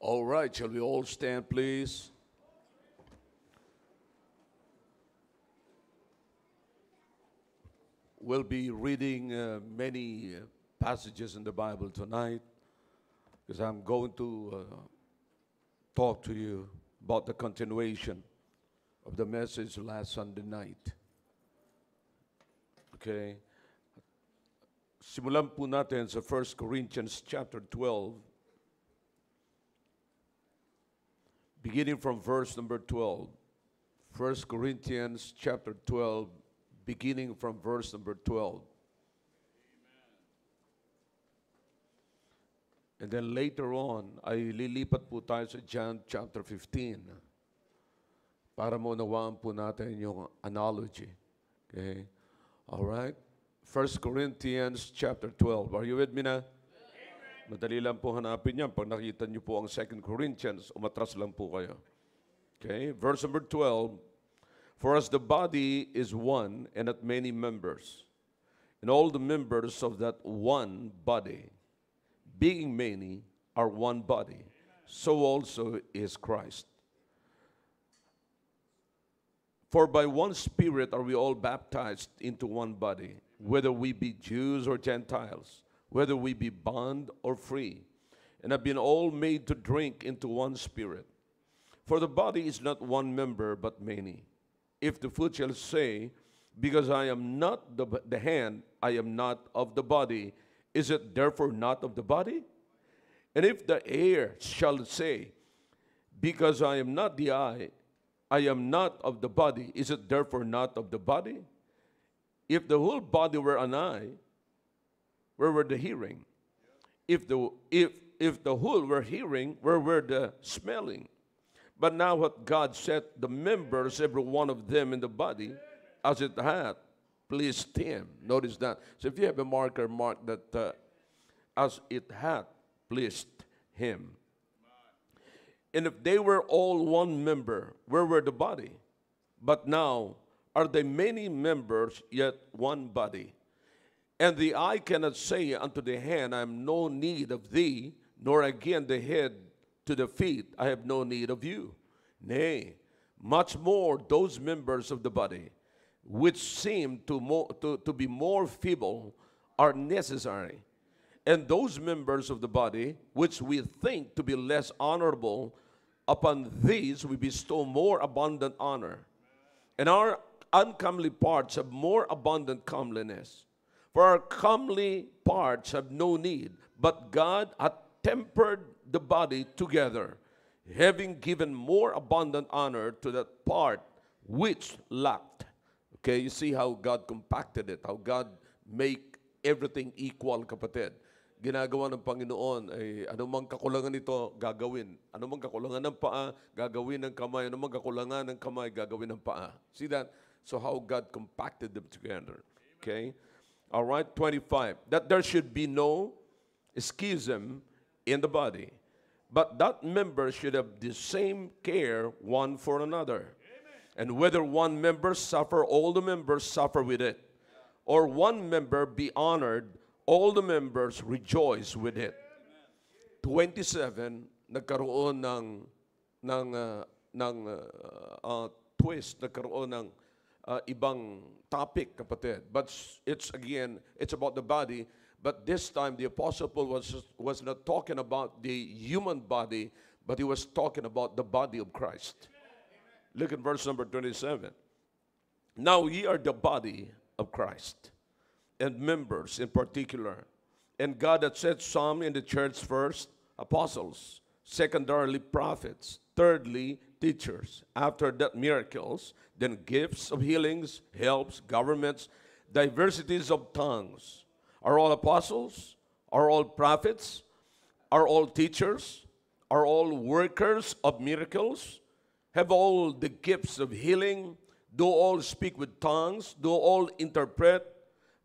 All right, shall we all stand, please? We'll be reading many passages in the Bible tonight because I'm going to talk to you about the continuation of the message last Sunday night. Okay? Simulan po natin sa 1 Corinthians chapter 12, beginning from verse number 12. 1 Corinthians chapter 12, beginning from verse number 12. And then later on, ay lilipat po tayo sa John chapter 15 para maunawaan po natin yung analogy. Okay? All right? 1 Corinthians chapter 12. Are you with me na? Amen. Madali lang po hanapin yan. Pag nakita niyo po ang 2 Corinthians, umatras lang po kayo. Okay? Verse number 12. For as the body is one and not many members, and all the members of that one body, being many, are one body, so also is Christ. For by one Spirit are we all baptized into one body, whether we be Jews or Gentiles, whether we be bond or free, and have been all made to drink into one Spirit. For the body is not one member, but many. If the foot shall say, because I am not the hand, I am not of the body, is it therefore not of the body? And if the ear shall say, because I am not the eye, I am not of the body, is it therefore not of the body? If the whole body were an eye, where were the hearing? If the whole were hearing, where were the smelling? But now what God set the members, every one of them in the body, as it hath pleased him. Notice that. So if you have a marker, mark that as it hath pleased him. And if they were all one member, where were the body? But now are they many members, yet one body. And the eye cannot say unto the hand, I have no need of thee, nor again the head to the feet, I have no need of you. Nay, much more those members of the body, which seem to be more feeble, are necessary. And those members of the body, which we think to be less honorable, upon these we bestow more abundant honor. And our uncomely parts have more abundant comeliness. For our comely parts have no need, but God hath tempered the body together, having given more abundant honor to that part which lacked. Okay, you see how God compacted it, how God make everything equal, kapatid. Ginagawa ng Panginoon ay anumang kakulangan nito, gagawin. Anumang kakulangan ng paa, gagawin ng kamay. Anumang kakulangan ng kamay, gagawin ng paa. See that? So how God compacted them together. Okay? All right, 25. That there should be no schism in the body, but that member should have the same care one for another. Amen. And whether one member suffer, all the members suffer with it. Or one member be honored, all the members rejoice with it. 27, nagkaroon ng twist, nagkaroon ng ibang topic, kapatid. But it's about the body. But this time, the Apostle Paul was not talking about the human body, but he was talking about the body of Christ. Look at verse number 27. Now ye are the body of Christ, and members in particular. And God hath set some in the church first, apostles, secondarily prophets, thirdly teachers, after that miracles, then gifts of healings, helps, governments, diversities of tongues. Are all apostles? Are all prophets? Are all teachers? Are all workers of miracles? Have all the gifts of healing? Do all speak with tongues? Do all interpret?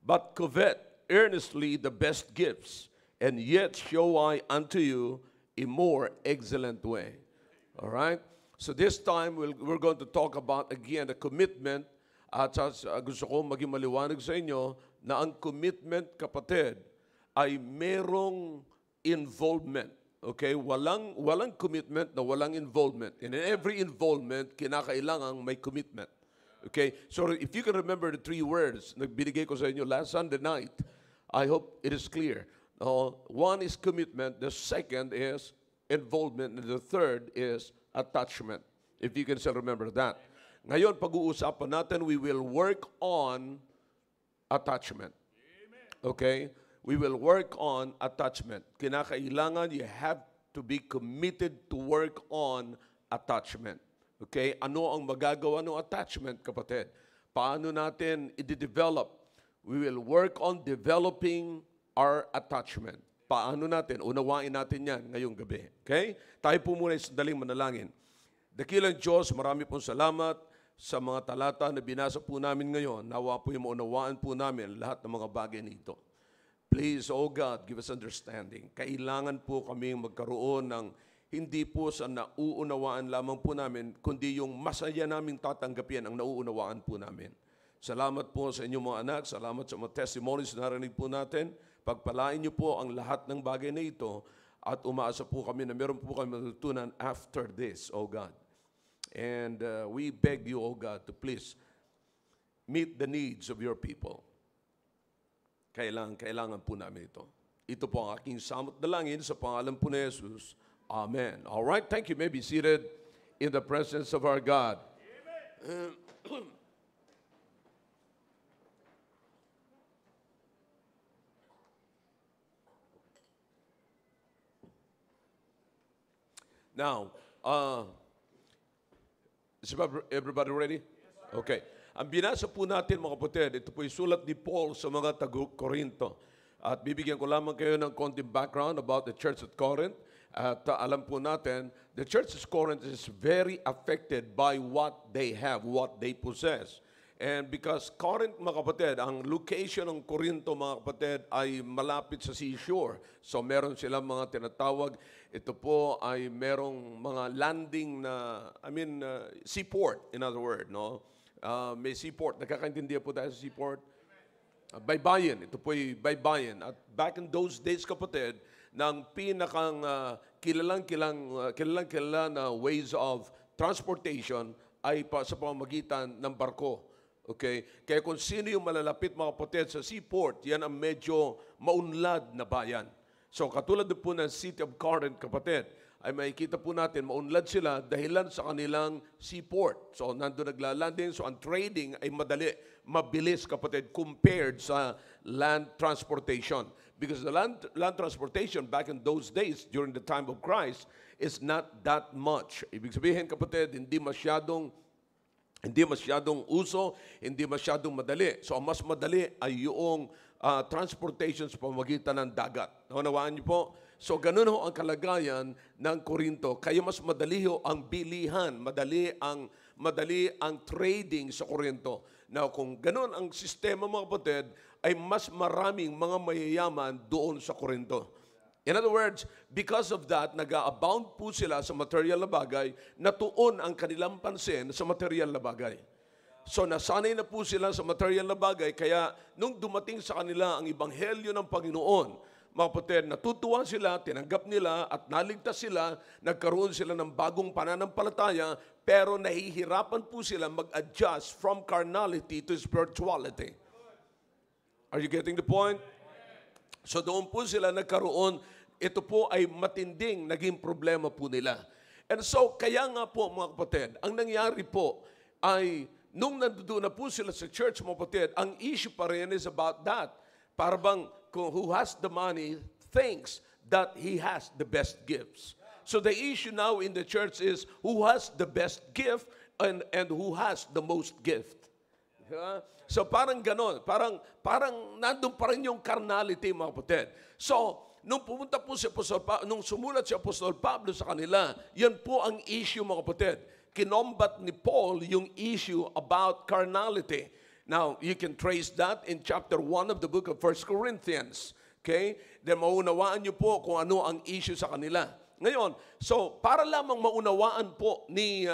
But covet earnestly the best gifts, and yet show I unto you a more excellent way. All right? So this time, we're going to talk about, again, the commitment. At gusto ko maging maliwanag sa inyo na ang commitment, kapatid, ay merong involvement. Okay? Walang commitment na walang involvement. And in every involvement, kinakailangang may commitment. Okay? So if you can remember the 3 words na binigay ko sa inyo last Sunday night, I hope it is clear. One is commitment, the second is involvement, and the third is attachment. If you can still remember that. Ngayon, pag-uusapan natin, we will work on attachment. Okay? We will work on attachment. Kinakailangan, you have to be committed to work on attachment. Okay? Ano ang magagawa ng attachment, kapatid? Paano natin i-develop? We will work on developing our attachment. Paano natin? Unawain natin yan ngayong gabi. Okay? Tayo po muna sandaling manalangin. Dakilang Diyos, marami pong salamat sa mga talata na binasa po namin ngayon. Nawa po yung maunawaan po namin lahat ng mga bagay nito. Please, oh God, give us understanding. Kailangan po kami magkaroon ng hindi po sa nauunawaan lamang po namin, kundi yung masaya naming tatanggapin ang nauunawaan po namin. Salamat po sa inyong mga anak. Salamat sa mga testimonies na narinig po natin. Pagpalain niyo po ang lahat ng bagay na ito at umaasa po kami na meron po kami matutunan after this, oh God. And we beg you, oh God, to please meet the needs of your people. Kailangan po namin ito. Ito po ang aking samot dalangin sa pangalan po ni Jesus. Amen. All right, thank you. You may be seated in the presence of our God. Now, is everybody ready? Okay. Ang binasa po natin, mga kapatid, ito po yung sulat ni Paul sa mga taga-Korinto. At bibigyan ko lamang kayo ng konting background about the church at Corinth. At alam po natin, the church at Corinth is very affected by what they have, what they possess. And because Corinth, mga kapatid, ang location ng Corinto, mga kapatid, ay malapit sa seashore. So meron silang mga tinatawag, ito po ay merong mga landing na, seaport, in other words, no? May seaport. Nakakaintindihan po tayo sa seaport? Baybayin. Ito po ay baybayin. At back in those days, kapatid, ng pinakang kilalang na ways of transportation ay sa pamamagitan ng barko. Okay? Kaya kung sino yung malalapit, mga kapatid, sa seaport, yan ang medyo maunlad na bayan. So katulad po ng City of Corinth, kapatid, ay makikita po natin, maunlad sila dahilan sa kanilang seaport. So nandun naglalanding, so ang trading ay mabilis, kapatid, compared sa land transportation. Because the land transportation back in those days, during the time of Christ, is not that much. Ibig sabihin, kapatid, hindi masyadong uso, hindi masyadong madali. So ang mas madali ay yung transportation sa pamamagitan ng dagat. Naunawaan niyo po? So ganun ho ang kalagayan ng Korinto. Kaya mas madali ho ang bilihan, madali ang trading sa Korinto. Now kung ganun ang sistema, mga kapatid, ay mas maraming mga mayayaman doon sa Korinto. In other words, because of that, nag-abound po sila sa material na bagay, natuon ang kanilang pansin sa material na bagay. So nasanay na po sila sa material na bagay, kaya nung dumating sa kanila ang ebanghelyo ng Panginoon, mga kapatid, natutuwa sila, tinanggap nila at naligtas sila, nagkaroon sila ng bagong pananampalataya, pero nahihirapan po sila mag-adjust from carnality to spirituality. Are you getting the point? So doon po sila nagkaroon, ito po ay matinding naging problema po nila. And so, kaya nga po, mga kapatid, ang nangyari po ay, nung nandoon na po sila sa church, mga kapatid, ang issue pa rin is about that. Para bang, kung who has the money thinks that he has the best gifts. So the issue now in the church is who has the best gift and who has the most gift. Yeah? So parang ganon, parang nandun pa rin yung carnality, mga kapatid. So, nung pumunta po si Apostol nung sumulat si Apostol Pablo sa kanila, yan po ang issue, mga kapatid. Kinombat ni Paul yung issue about carnality. Now, you can trace that in chapter 1 of the book of 1 Corinthians. Okay? Then maunawaan niyo po kung ano ang issue sa kanila. Ngayon, so para lamang maunawaan po ng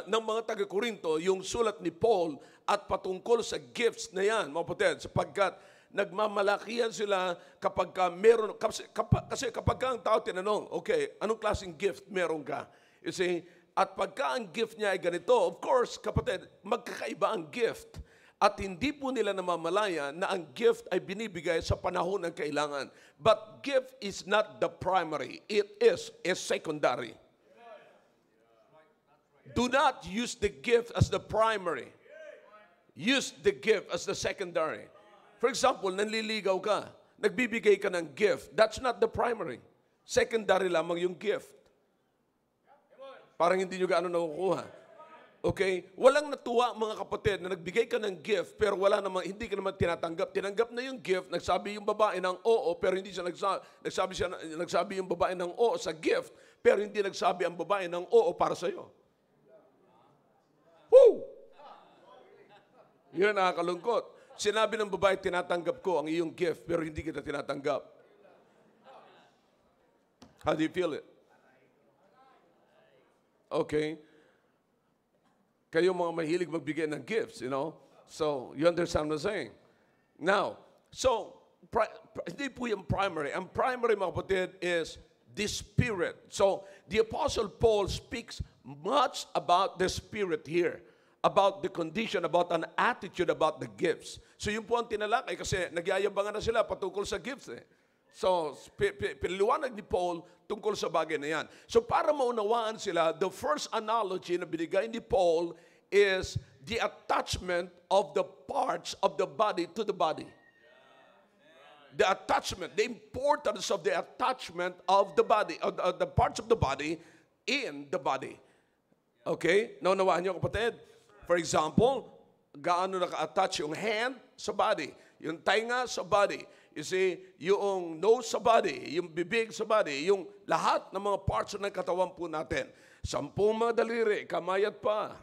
mga taga-Korinto yung sulat ni Paul at patungkol sa gifts na yan, mga kapatid, sapagkat nagmamalakihan sila kapag meron, kasi kapag ang tao tinanong, okay, anong klaseng gift meron ka? You see, at pagka ang gift niya ay ganito, of course, kapatid, magkakaiba ang gift. At hindi po nila namamalaya na ang gift ay binibigay sa panahon ng kailangan. But gift is not the primary. It is a secondary. Do not use the gift as the primary. Use the gift as the secondary. For example, nanliligaw ka, nagbibigay ka ng gift. That's not the primary. Secondary lamang yung gift. Parang hindi nyo gaano nakukuha. Okay? Walang natuwa mga kapatid na nagbigay ka ng gift pero hindi ka naman tinatanggap. Tinanggap na yung gift, nagsabi yung babae ng oo pero hindi siya nagsabi yung babae ng oo sa gift pero hindi nagsabi ang babae ng oo para sa iyo. Woo! Yun ang nakakalungkot. Sinabi ng babae, tinatanggap ko ang iyong gift, pero hindi kita tinatanggap. How do you feel it? Okay. Kayo mga mahilig magbigay ng gifts, you know? So, you understand what I'm saying? Now, so, hindi po yung primary. Ang primary, mga kapatid, is the Spirit. So, the Apostle Paul speaks much about the Spirit here. About the condition, about an attitude about the gifts. So yun po ang tinalakay kasi nagyayabangan na sila patungkol sa gifts eh. So, pinaliwanag ni Paul tungkol sa bagay na yan. So para maunawaan sila, the first analogy na binigay ni Paul is the attachment of the parts of the body to the body. The attachment, the importance of the attachment of the body, of the parts of the body in the body. Okay? Naunawaan niyo kapatid? For example, gaano naka-attach yung hand sa body, yung tainga sa body, you see, yung nose sa body, yung bibig sa body, yung lahat ng mga parts ng katawan po natin. 10 mga daliri, kamay at paa.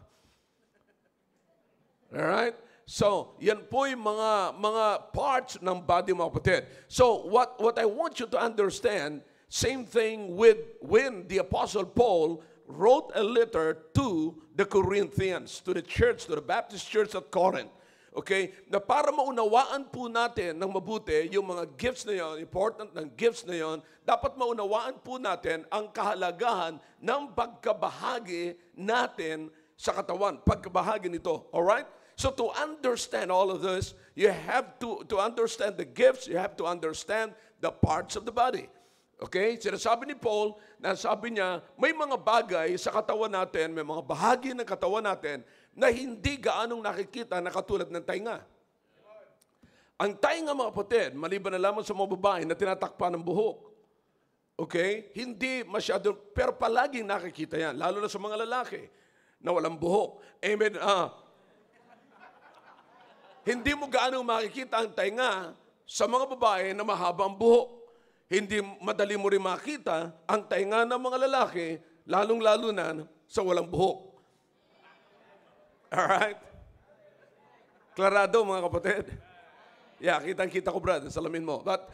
Alright? So, yan po yung mga parts ng body, mga kapatid. So, what I want you to understand, same thing with when the Apostle Paul wrote a letter to the Corinthians, to the church, to the Baptist church at Corinth. Okay? Na para maunawaan po natin ng mabuti yung mga gifts na yon, important ng gifts na yon, dapat maunawaan po natin ang kahalagahan ng pagkabahagi natin sa katawan. Pagkabahagi nito. Alright? So to understand all of this, you have to understand the gifts, you have to understand the parts of the body. Okay? Sinasabi ni Paul, sabi niya, may mga bagay sa katawan natin, may mga bahagi ng katawan natin na hindi gaanong nakikita na katulad ng tainga. Ang tainga, mga kapatid, maliban na lamang sa mga babae na tinatakpan ng buhok. Okay? Hindi masyado, pero palaging nakikita yan, lalo na sa mga lalaki na walang buhok. Amen? Hindi mo gaanong makikita ang tainga sa mga babae na mahaba ang buhok. Hindi madali mo rin makita ang tainga ng mga lalaki, lalong-lalo na sa walang buhok. Alright? Klarado, mga kapatid? Yeah, kitang-kita ko, brad, salamin mo. But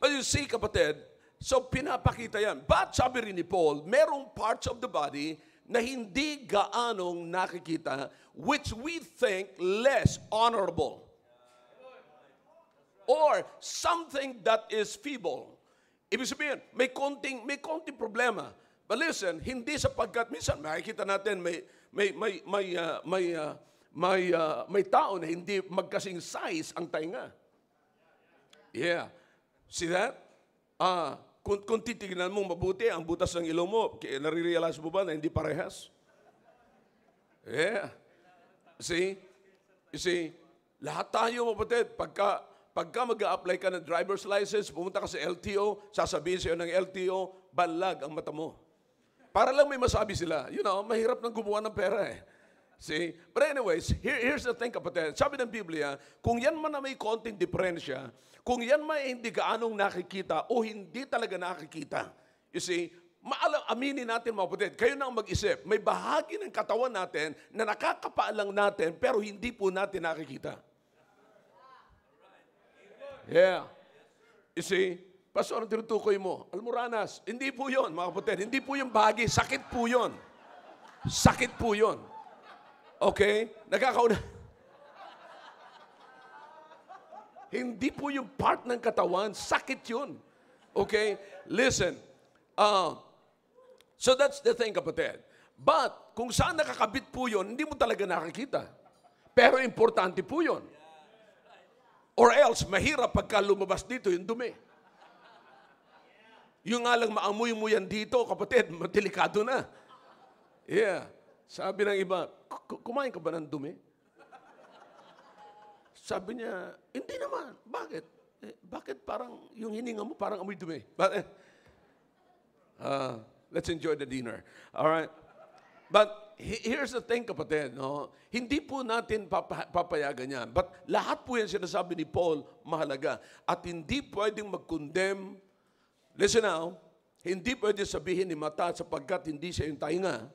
you see, kapatid, so pinapakita yan. But sabi rin ni Paul, merong parts of the body na hindi gaanong nakikita, which we think less honorable. Or something that is feeble. Ibig sabihin, may konting problema. But listen, hindi sapagkat minsan makikita natin may tao na hindi magkasing size ang tainga. Yeah. See that? Kung titignan mo mabuti ang butas ng ilong mo, nare-realize mo ba na hindi parehas? Yeah. See? You see, lahat tayo, kapatid, pagka mag-a-apply ka ng driver's license, pumunta ka sa LTO, sasabihin sa'yo ng LTO, balag ang mata mo. Para lang may masabi sila. You know, mahirap nang gumawa ng pera eh. See? But anyways, here's the thing, kapatid. Sabi ng Biblia, kung yan man na may konting diferensya, kung yan may hindi gaanong nakikita o hindi talaga nakikita, you see, aminin natin, mga kapatid, kayo na ang mag-isip, may bahagi ng katawan natin na nakakapaalang natin pero hindi po natin nakikita. Yeah. You see, Pastor, ang tinutukoy mo, almoranas, hindi po yun, mga kapatid. Hindi po yung bahagi, sakit po yun. Sakit po yun. Okay? Nagkakauna. Hindi po yung part ng katawan, sakit yun. Okay? Listen. So that's the thing, kapatid. But, kung saan nakakabit po yun, hindi mo talaga nakikita. Pero importante po yun. Or else, mahirap pagka lumabas dito yung dumi. Yung nga lang maamoy mo yan dito, kapatid, delikado na. Yeah. Sabi ng iba, kumain ka ba ng dumi? Sabi niya, hindi naman. Bakit? Bakit parang yung hininga mo parang amoy dumi? Let's enjoy the dinner. All right? But here's the thing, kapatid. No? Hindi po natin papayagan yan. But lahat po yan sinasabi ni Paul, mahalaga. At hindi pwedeng mag-condemn. Listen now, hindi pwede sabihin ni mata sapagkat hindi siya yung tainga,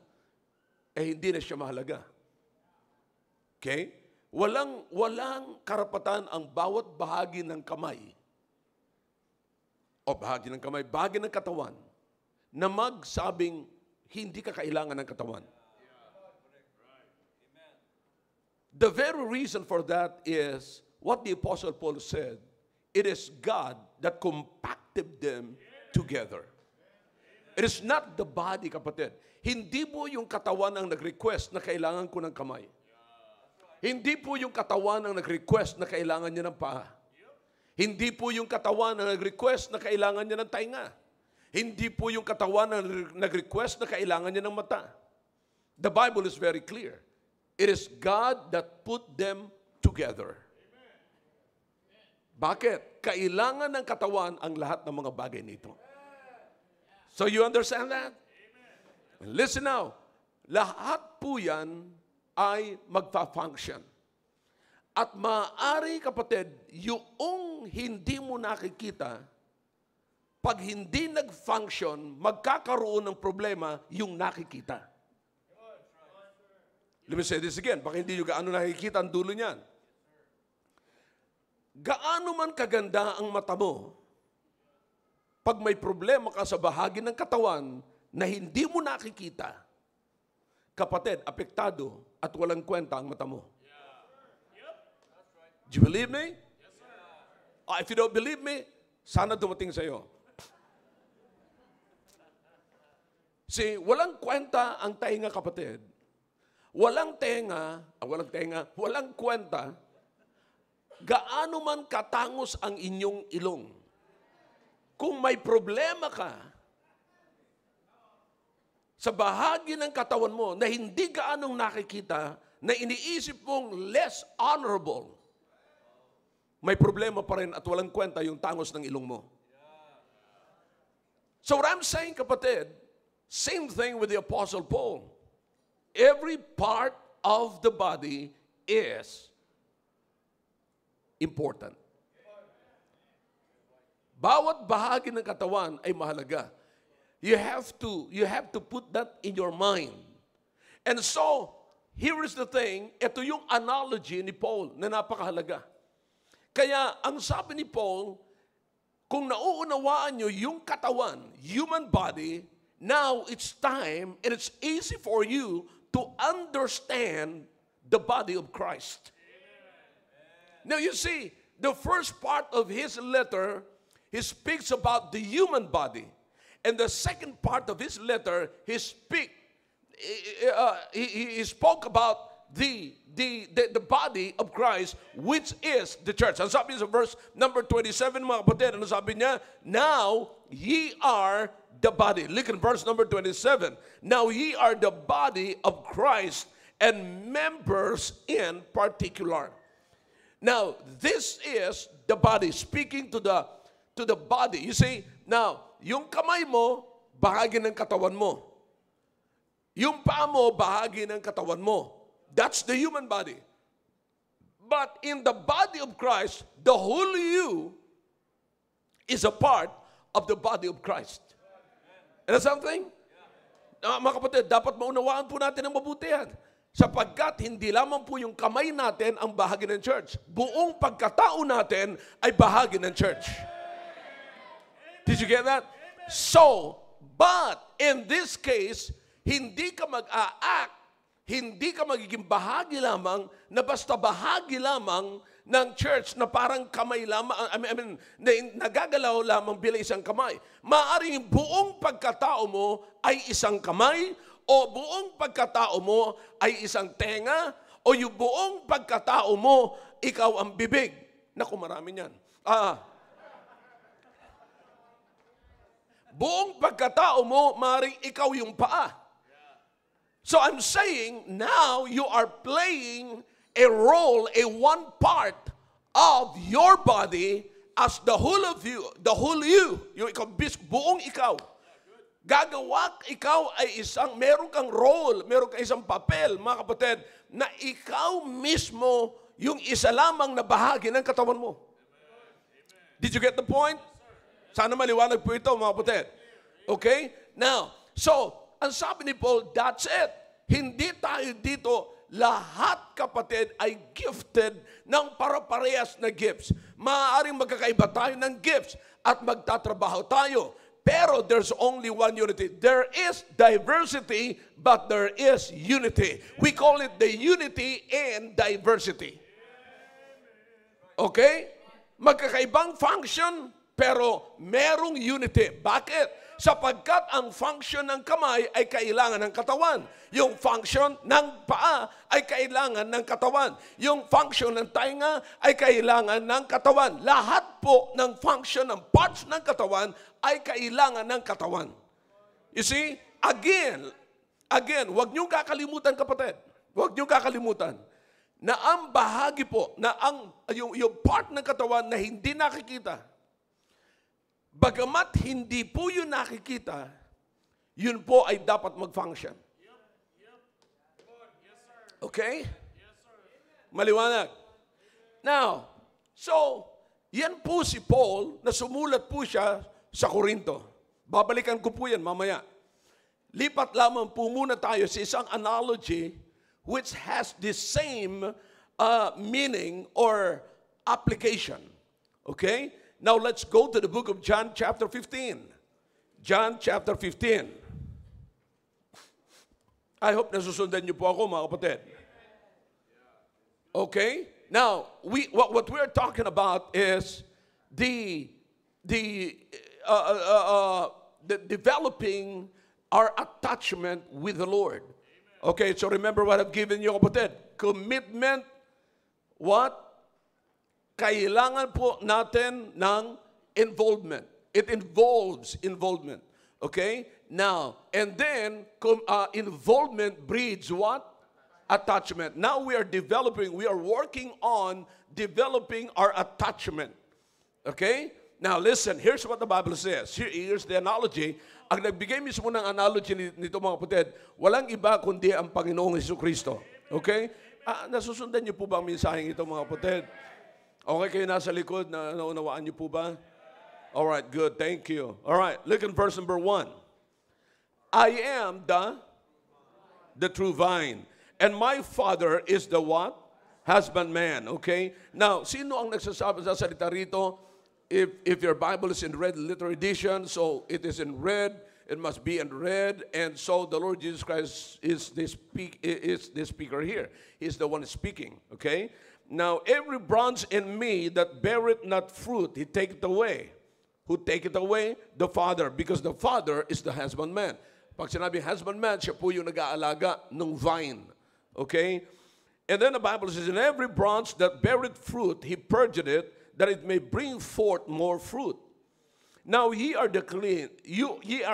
hindi na siya mahalaga. Okay? Walang karapatan ang bawat bahagi ng kamay o bahagi ng katawan na magsabing hindi ka kailangan ng katawan. The very reason for that is what the Apostle Paul said, it is God that compacted them together. It is not the body, kapatid. Hindi po yung katawan ang nag-request na kailangan ko ng kamay. Hindi po yung katawan ang nag-request na kailangan niya ng paa. Hindi po yung katawan ang nag-request na kailangan niya ng tainga. Hindi po yung katawan ang nag-request na kailangan niya ng mata. The Bible is very clear. It is God that put them together. Bakit? Kailangan ng katawan ang lahat ng mga bagay nito. So you understand that? Listen now. Lahat po yan ay magfa-function. At maaari, kapatid, yung hindi mo nakikita, pag hindi nag-function, magkakaroon ng problema yung nakikita. Let me say this again. Baka hindi nyo gaano nakikita ang dulo niyan. Gaano man kaganda ang mata mo, pag may problema ka sa bahagi ng katawan na hindi mo nakikita, kapatid, apektado at walang kwenta ang mata mo. Do you believe me? If you don't believe me, sana dumating sa iyo. See, walang kwenta ang tainga, kapatid. Walang kwenta, gaano man katangos ang inyong ilong. Kung may problema ka sa bahagi ng katawan mo na hindi gaanong nakikita, na iniisip mong less honorable, may problema pa rin at walang kwenta yung tangos ng ilong mo. So what I'm saying, kapatid, same thing with the Apostle Paul. Every part of the body is important. Bawat bahagi ng katawan ay mahalaga. You have to put that in your mind. And so, here is the thing, ito yung analogy ni Paul na napakahalaga. Kaya, ang sabi ni Paul, kung nauunawaan nyo yung katawan, human body, now it's time and it's easy for you to understand the body of Christ. Now you see, the first part of his letter, he speaks about the human body. And the second part of his letter, he spoke about the body of Christ, which is the church. Ang sabi sa verse number 27, mga kapatid, ano sabi niya? Now, ye are the body. Look at verse number 27. Now, ye are the body of Christ and members in particular. Now, this is the body, speaking to the body. You see, now, yung kamay mo, bahagi ng katawan mo. Yung paa mo, bahagi ng katawan mo. That's the human body. But in the body of Christ, the whole you is a part of the body of Christ. And that's something? Mga kapatid, dapat maunawaan po natin ang mabuti yan. Sapagkat hindi lamang po yung kamay natin ang bahagi ng church. Buong pagkatao natin ay bahagi ng church. Did you get that? So, but in this case, hindi ka mag-a-act, hindi ka magiging bahagi lamang na basta bahagi lamang ng church na parang kamay lamang, nagagalaw lamang bilang isang kamay. Maaaring buong pagkatao mo ay isang kamay, o buong pagkatao mo ay isang tenga, o yung buong pagkatao mo, ikaw ang bibig. Naku, marami niyan. Buong pagkatao mo, maaaring ikaw yung paa. So I'm saying, now you are playing a role, a one part of your body as the whole of you, the whole you. Yung ikaw, buong ikaw. Gagawak, ikaw ay meron kang role, meron kang isang papel, mga kapatid, na ikaw mismo yung isa lamang na bahagi ng katawan mo. Did you get the point? Sana maliwanag po ito, mga kapatid. Okay? Now, so, ang sabi ni Paul, that's it. Hindi tayo dito, lahat kapatid ay gifted ng para-parehas na gifts. Maaaring magkakaiba tayo ng gifts at magtatrabaho tayo. Pero there's only one unity. There is diversity, but there is unity. We call it the unity in diversity. Okay? Magkakaibang function, pero merong unity. Bakit? Sapagkat ang function ng kamay ay kailangan ng katawan. Yung function ng paa ay kailangan ng katawan. Yung function ng tainga ay kailangan ng katawan. Lahat po ng function ng parts ng katawan ay kailangan ng katawan. You see, again, huwag niyong kakalimutan, kapatid. Huwag niyong kakalimutan na ang bahagi po, na yung part ng katawan na hindi nakikita, bagamat hindi po yun nakikita, yun po ay dapat mag-function. Okay? Maliwanag. Now, so, yan po si Paul, na sumulat po siya sa Korinto. Babalikan ko po yan mamaya. Lipat lamang po muna tayo sa isang analogy which has the same meaning or application. Okay? Now let's go to the book of John chapter 15. John chapter 15. I hope nasusundan niyo po ako, mga kapatid. Okay? Now, what we're talking about is the developing our attachment with the Lord. Okay, so remember what I've given you, kapatid. Commitment, what? Kailangan po natin ng involvement. It involves involvement. Okay? Now, and then, involvement breeds what? Attachment. Now we are working on developing our attachment. Okay? Now listen, here's what the Bible says. Here's the analogy. Ang nagbigay mismo ng analogy nito, mga kapatid, walang iba kundi ang Panginoong Jesucristo. Okay? Nasusundan niyo po ba ang mensaheng ito, mga kapatid? Okay kayo nasa likod, na naunawaan niyo po ba? Alright, good. Thank you. Alright, look in verse number 1. I am the true vine, and my Father is the what? Husbandman. Okay? Now, sino ang nagsasabi sa salita rito? If your Bible is in red letter edition, so it is in red, it must be in red, and so the Lord Jesus Christ is the speaker here. He's the one speaking, okay? Now, every branch in me that beareth not fruit, he taketh away. Who taketh away? The Father, because the Father is the husbandman. Pag sinabi husbandman, siya po yung nag-aalaga ng vine, okay? And then the Bible says, in every branch that beareth fruit, he purgeth it, that it may bring forth more fruit. Now ye are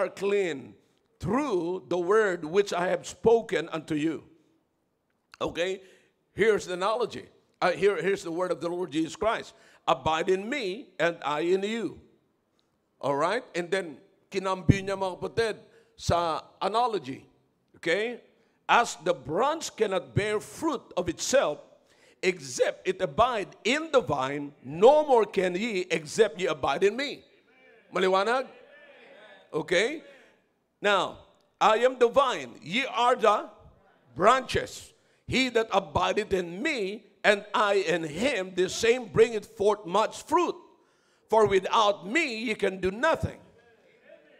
clean through the word which I have spoken unto you. Okay? Here's the analogy. Here's the word of the Lord Jesus Christ. Abide in me, and I in you. All right? And then, kinambyo niya, mga kapatid, sa analogy. Okay? As the branch cannot bear fruit of itself, except it abide in the vine, no more can ye, except ye abide in me. Maliwanag? Okay? Now, I am the vine, ye are the branches. He that abideth in me, and I in him, the same bringeth forth much fruit. For without me ye can do nothing.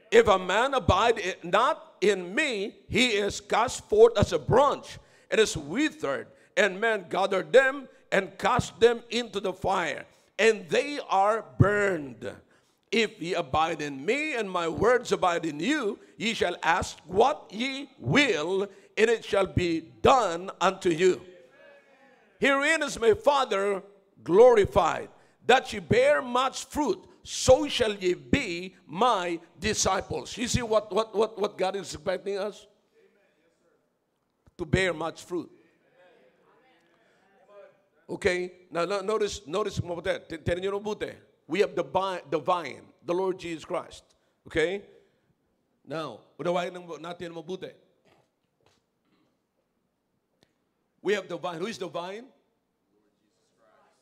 If a man abide not in me, he is cast forth as a branch, and is withered, and men gather them and cast them into the fire, and they are burned. If ye abide in me, and my words abide in you, ye shall ask what ye will, and it shall be done unto you. Herein is my Father glorified, that ye bear much fruit, so shall ye be my disciples. You see what God is expecting us? To bear much fruit. Okay, now notice mo that. Tinan niyo mabuti. We have the vine, the Lord Jesus Christ. Okay? Now, unawain natin mabuti. We have the vine. Who is the vine?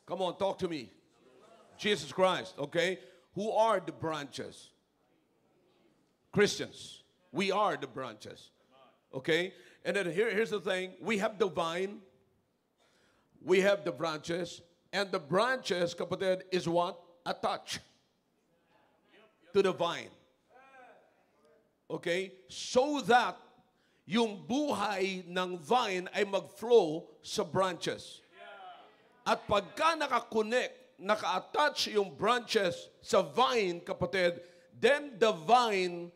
Come on, talk to me. Jesus Christ, okay? Who are the branches? Christians. We are the branches. Okay? And then here's the thing. We have the vine. We have the branches. And the branches, kapatid, is what? Attached to the vine. Okay? So that yung buhay ng vine ay mag-flow sa branches. At pagka naka-connect, naka-attach yung branches sa vine, kapatid, then the vine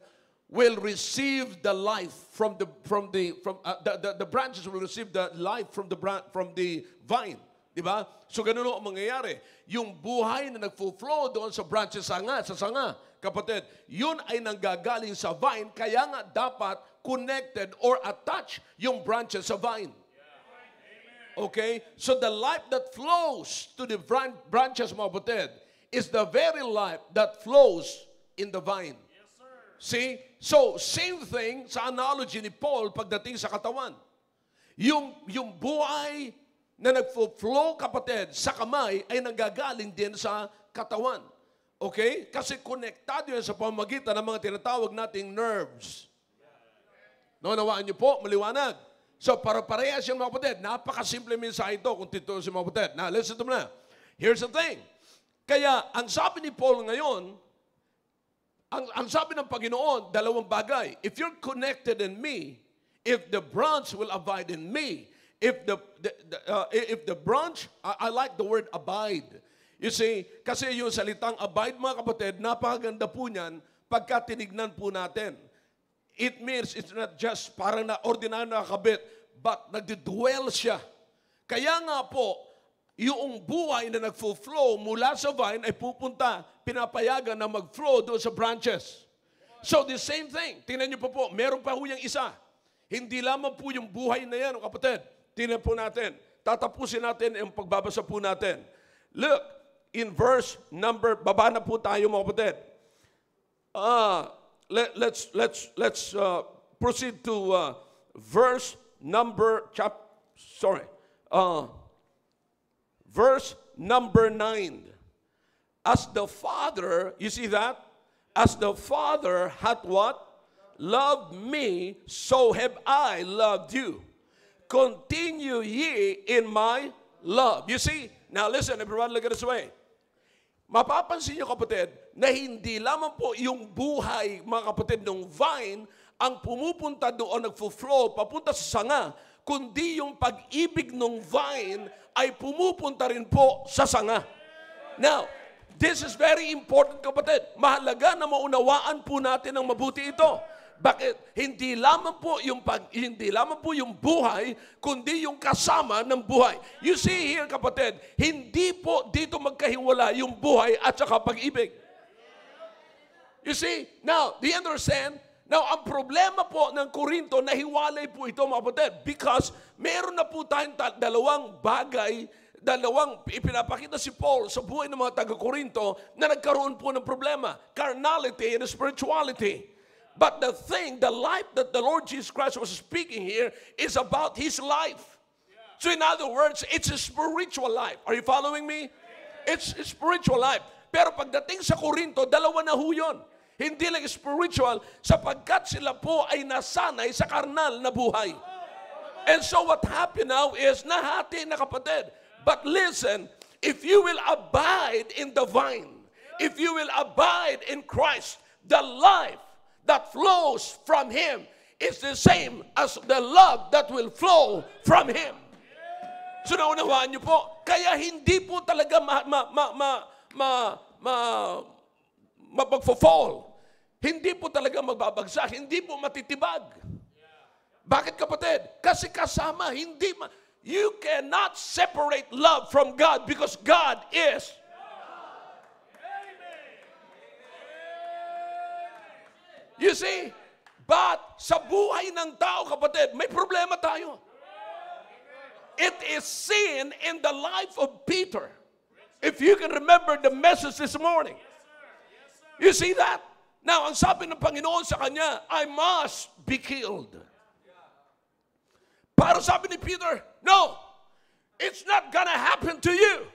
will receive the life the branches will receive the life from the vine. Diba? So ganun ang mangyayari. Yung buhay na nagfo-flow doon sa branches sa sanga, kapatid, yun ay nanggagaling sa vine, kaya nga dapat connected or attached yung branches sa vine. Okay? So the life that flows to the branches, mga kapatid, is the very life that flows in the vine. Yes, sir. See? So, same thing sa analogy ni Paul pagdating sa katawan. Yung buhay na nagfo-flow, kapatid, sa kamay ay nanggagaling din sa katawan. Okay? Kasi konektado yan sa pamamagitan ng mga tinatawag nating nerves. Nawaan niyo po, maliwanag. So, para-parehas yung mga kapatid. Napakasimple mensahe ito kung tituloy sa mga kapatid. Now, listen to me na. Here's the thing. Kaya, ang sabi ni Paul ngayon, ang sabi ng Panginoon, dalawang bagay. If you're connected in me, if the branch will abide in me, if the branch, I like the word abide. You see, kasi yung salitang abide, mga kapatid, napakaganda po niyan pagka tinignan po natin. It means it's not just parang na ordinary na kabit, but nagdidwell siya. Kaya nga po, yung buhay na nagfo-flow mula sa vine ay pupunta, pinapayagan na mag-flow doon sa branches. So the same thing, tingnan niyo po, meron pa ho yung isa. Hindi lamang po yung buhay na yan, kapatid. Tingnan po natin. Tatapusin natin yung pagbabasa po natin. Look, in verse number, baba na po tayo, mga kapatid. Let's proceed to verse number verse number 9. As the Father, you see that? As the Father hath what? Loved me, so have I loved you. Continue ye in my love. You see? Now listen, everyone, look at this way. Mapapansin niyo, kapatid, na hindi lamang po yung buhay, mga kapatid, ng vine ang pumupunta doon, nagfo-flow, papunta sa sanga, kundi yung pag-ibig ng vine ay pumupunta rin po sa sanga. Now, this is very important, kapatid. Mahalaga na maunawaan po natin ang mabuti ito. Bakit? Hindi lamang po yung buhay, kundi yung kasama ng buhay. You see here, kapatid, hindi po dito magkahiwala yung buhay at saka pag-ibig. You see? Now, do you understand? Now, ang problema po ng Korinto, nahiwalay po ito, mga kapatid, because meron na po tayong dalawang bagay, ipinapakita si Paul sa buhay ng mga taga-Korinto na nagkaroon po ng problema. Carnality and spirituality. But the life that the Lord Jesus Christ was speaking here is about His life. So in other words, it's a spiritual life. Are you following me? It's a spiritual life. Pero pagdating sa Korinto, dalawa na ho yun. Hindi lang spiritual, sapagkat sila po ay nasanay sa karnal na buhay. And so what happened now is, nahati na kapatid. But listen, if you will abide in the vine, if you will abide in Christ, the life that flows from Him is the same as the love that will flow from Him. So naunawaan niyo po, Kaya hindi po talaga mapag-fall. Hindi po talaga magbabagsak. Hindi po matitibag. Bakit, kapatid? Kasi kasama, you cannot separate love from God because God is. You see? But sa buhay ng tao, kapatid, may problema tayo. It is seen in the life of Peter. If you can remember the message this morning. You see that? Now, ang sabi ng Panginoon sa kanya, I must be killed. Pero sabi ni Peter, no, it's not gonna happen to you.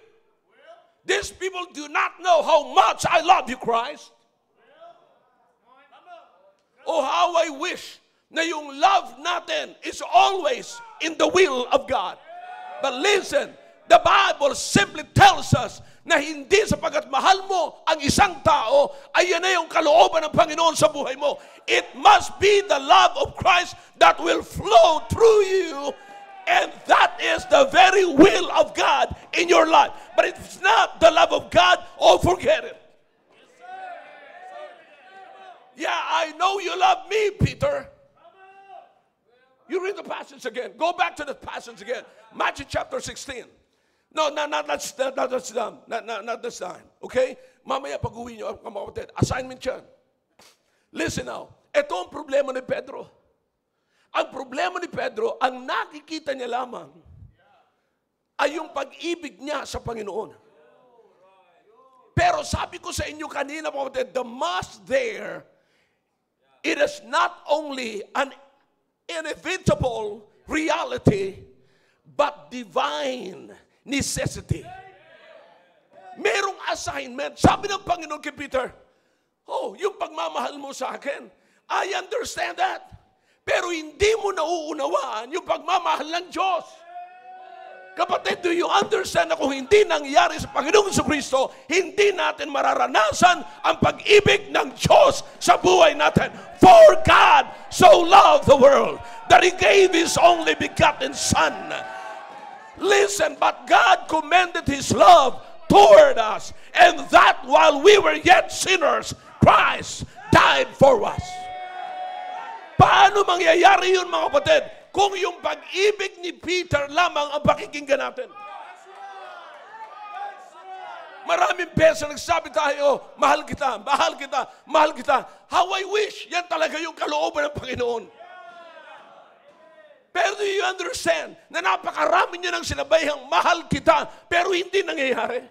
These people do not know how much I love you, Christ. Oh, how I wish na yung love natin is always in the will of God. But listen, the Bible simply tells us na hindi sapagat mahal mo ang isang tao, ay yan na yung kalooban ng Panginoon sa buhay mo. It must be the love of Christ that will flow through you, and that is the very will of God in your life. But if it's not the love of God, oh, forget it. Yeah, I know you love me, Peter. You read the passage again. Go back to the passage again. Matthew chapter 16. No, not this time. Okay? Mamaya pag-uwi nyo, kapatid, assignment yan. Listen now. Ito ang problema ni Pedro. Ang problema ni Pedro, ang nakikita niya lamang ay yung pag-ibig niya sa Panginoon. Pero sabi ko sa inyo kanina, kapatid, the must there, it is not only an inevitable reality, but divine necessity. Merong assignment. Sabi ng Panginoon kay Peter, oh, yung pagmamahal mo sa akin, I understand that. Pero hindi mo nauunawaan yung pagmamahal ng Diyos. Kapatid, do you understand na kung hindi nangyari sa Panginoong Jesucristo, hindi natin mararanasan ang pag-ibig ng Diyos sa buhay natin. For God so loved the world that He gave His only begotten Son. Listen, but God commended His love toward us, and that while we were yet sinners, Christ died for us. Paano mangyayari yun, mga kapatid, kung yung pag-ibig ni Peter lamang ang pakikinggan natin? Maraming beses nagsabi tayo, mahal kita, mahal kita, mahal kita. How I wish, yan talaga yung kalooban ng Panginoon. Pero do you understand na napakarami nyo nang sinabayang mahal kita, pero hindi nangyayari?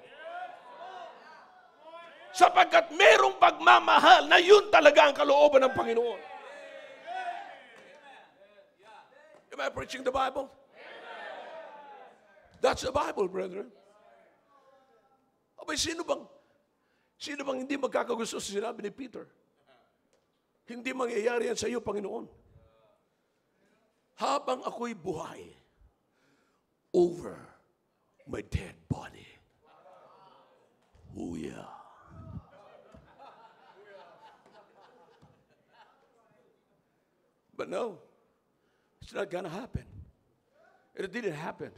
Sapagkat merong pagmamahal na yun talaga ang kalooban ng Panginoon. Am I preaching the Bible? That's the Bible, brethren. Abay, sino bang hindi magkakagusto sa sinabi ni Peter? Hindi mangyayari yan sa iyo, Panginoon. Habang ako'y buhay over my dead body. Oh yeah. But no, it's not gonna happen. It didn't happen.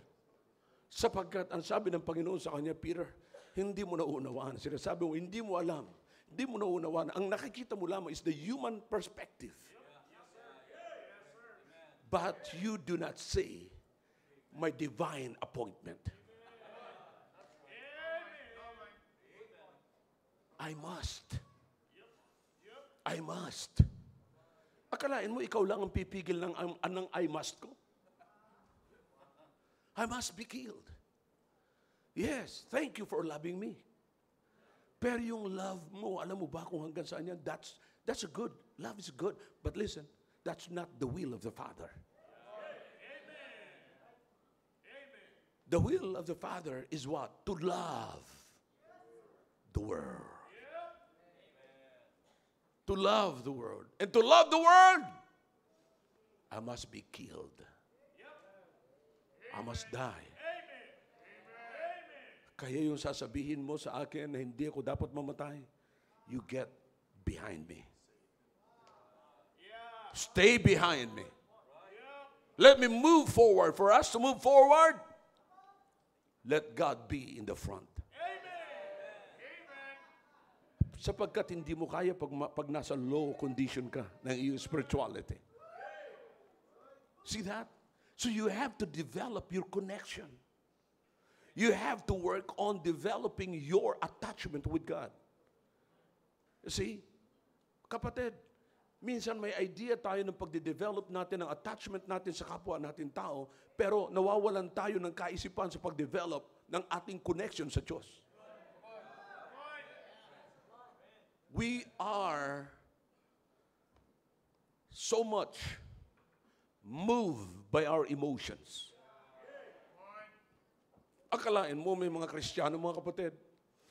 Sapagkat ang sabi ng Panginoon sa kanya, Peter, hindi mo naunawaan. Sinasabi mo, hindi mo alam. Hindi mo naunawaan. Ang nakikita mo lamang is the human perspective. But you do not see my divine appointment. I must. I must. Akalain mo, ikaw lang ang pipigil ng I must ko? I must be killed. Yes, thank you for loving me. Pero yung love mo, alam mo ba kung hanggang saan yan? That's a good. Love is good. But listen, that's not the will of the Father. The will of the Father is what? To love the world. To love the world. And to love the world, I must be killed. I must die. Kaya yung sasabihin mo sa akin na hindi ako dapat mamatay, you get behind me. Stay behind me. Let me move forward. For us to move forward, let God be in the front. Sapagkat hindi mo kaya pag nasa low condition ka ng iyong spirituality. See that? So you have to develop your connection. You have to work on developing your attachment with God. You see, kapatid, minsan may idea tayo ng pagde-develop natin ng attachment natin sa kapwa natin tao, pero nawawalan tayo ng kaisipan sa pag-develop ng ating connection sa Diyos. We are so much moved by our emotions. Akalain mo may mga Kristiyano, mga kapatid,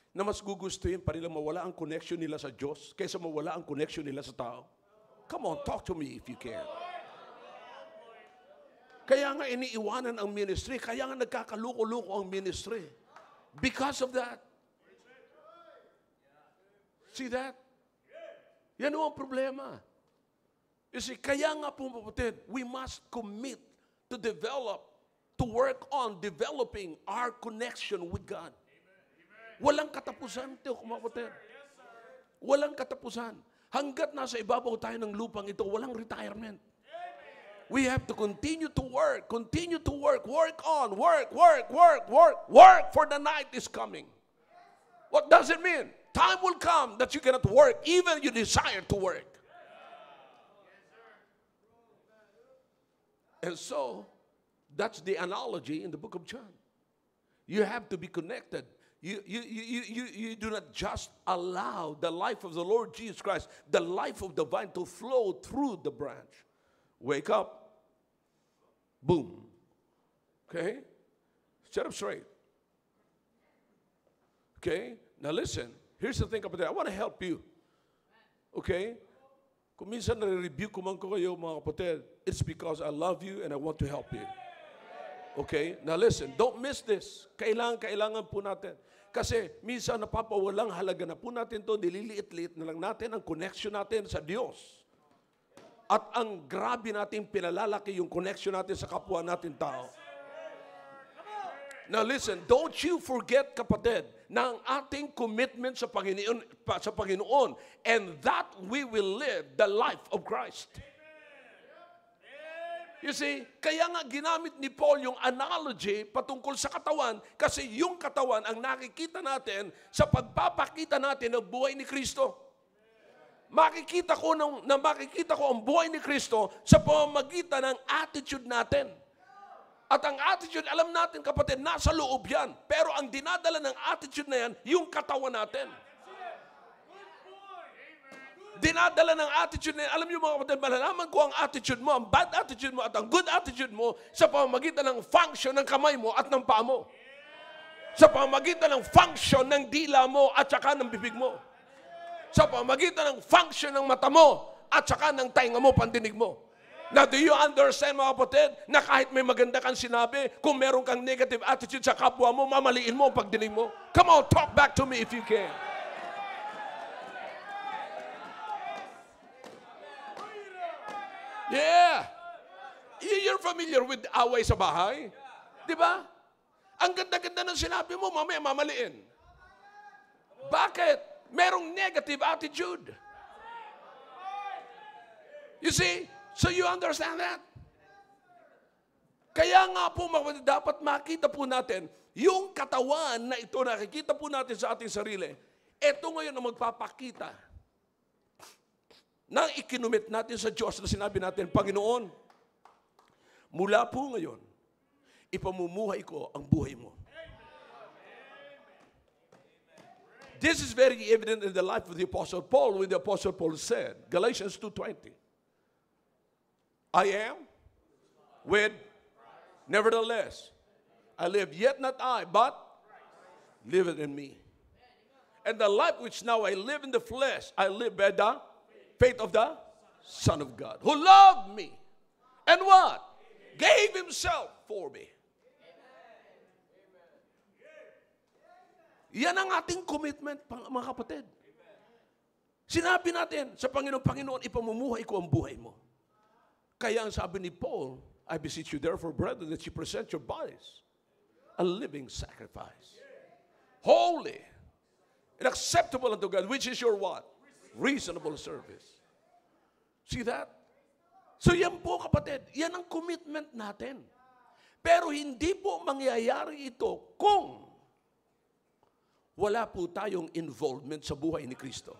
na mas gugustuhin pa nila mawala ang connection nila sa Diyos kaysa mawala ang connection nila sa tao? Come on, talk to me if you can. Kaya nga iniiwanan ang ministry, kaya nga nagkakaluko-luko ang ministry. Because of that. See that? Yan ang problema. You see, kaya nga po, kapatid, we must commit to develop, to work on developing our connection with God. Walang katapusan, kapatid. Walang katapusan. Hanggat nasa ibabaw tayo ng lupang ito, walang retirement. We have to continue to work, work on, work, for the night is coming. What does it mean? Time will come that you cannot work, even you desire to work. And so, that's the analogy in the book of John. You have to be connected. You do not just allow the life of the Lord Jesus Christ, the life of the vine to flow through the branch. Wake up. Boom. Okay? Set up straight. Okay? Now listen. Here's the thing, kapatid. I want to help you. Okay? Kung minsan nare-review ko man ko kayo, mga kapatid, it's because I love you and I want to help you. Okay? Now listen, don't miss this. Kailangan po natin. Kasi minsan napapawalang halaga na po natin to, nililiit-liit na lang natin ang connection natin sa Diyos. At ang grabe natin pinalalaki yung connection natin sa kapwa natin tao. Now listen, don't you forget, kapatid, na ang ating commitment sa Panginoon, and that we will live the life of Christ. You see, kaya nga ginamit ni Paul yung analogy patungkol sa katawan, kasi yung katawan ang nakikita natin sa pagpapakita natin ng buhay ni Kristo. Makikita ko ang buhay ni Kristo sa pamamagitan ng attitude natin. At ang attitude, alam natin, kapatid, nasa loob yan. Pero ang dinadala ng attitude na yan, yung katawan natin. Dinadala ng attitude na yan. Alam niyo, mga kapatid, malalaman ko ang attitude mo, ang bad attitude mo at ang good attitude mo sa pamamagitan ng function ng kamay mo at ng paa mo. Sa pamamagitan ng function ng dila mo at saka ng bibig mo. Sa pamamagitan ng function ng mata mo at saka ng tainga mo, pandinig mo. Now, do you understand, mga kapatid, na kahit may maganda kang sinabi, kung meron kang negative attitude sa kapwa mo, mamaliin mo ang pagdinig mo? Come on, talk back to me if you can. Yeah. You're familiar with away sa bahay? Di ba? Ang ganda-ganda ng sinabi mo, mamaya mamaliin. Bakit? Merong negative attitude. You see? So you understand that? Kaya nga po, dapat makita po natin, yung katawan na ito, nakikita po natin sa ating sarili, ito ngayon ang magpapakita na ikinumit natin sa Diyos na sinabi natin, Panginoon, mula po ngayon, ipamumuhay ko ang buhay mo. This is very evident in the life of the Apostle Paul when the Apostle Paul said, Galatians 2:20, I am with, nevertheless, I live, yet not I, but liveth in me. And the life which now I live in the flesh, I live by the faith of the Son of God, who loved me, and what? Gave himself for me. Yan ang ating commitment, mga kapatid. Sinabi natin sa Panginoon, Panginoon, ipamumuhay ko ang buhay mo. Kaya ang sabi ni Paul, I beseech you therefore, brethren, that you present your bodies a living sacrifice. Holy and acceptable unto God, which is your what? Reasonable service. See that? So yan po kapatid, yan ang commitment natin. Pero hindi po mangyayari ito kung wala po tayong involvement sa buhay ni Kristo.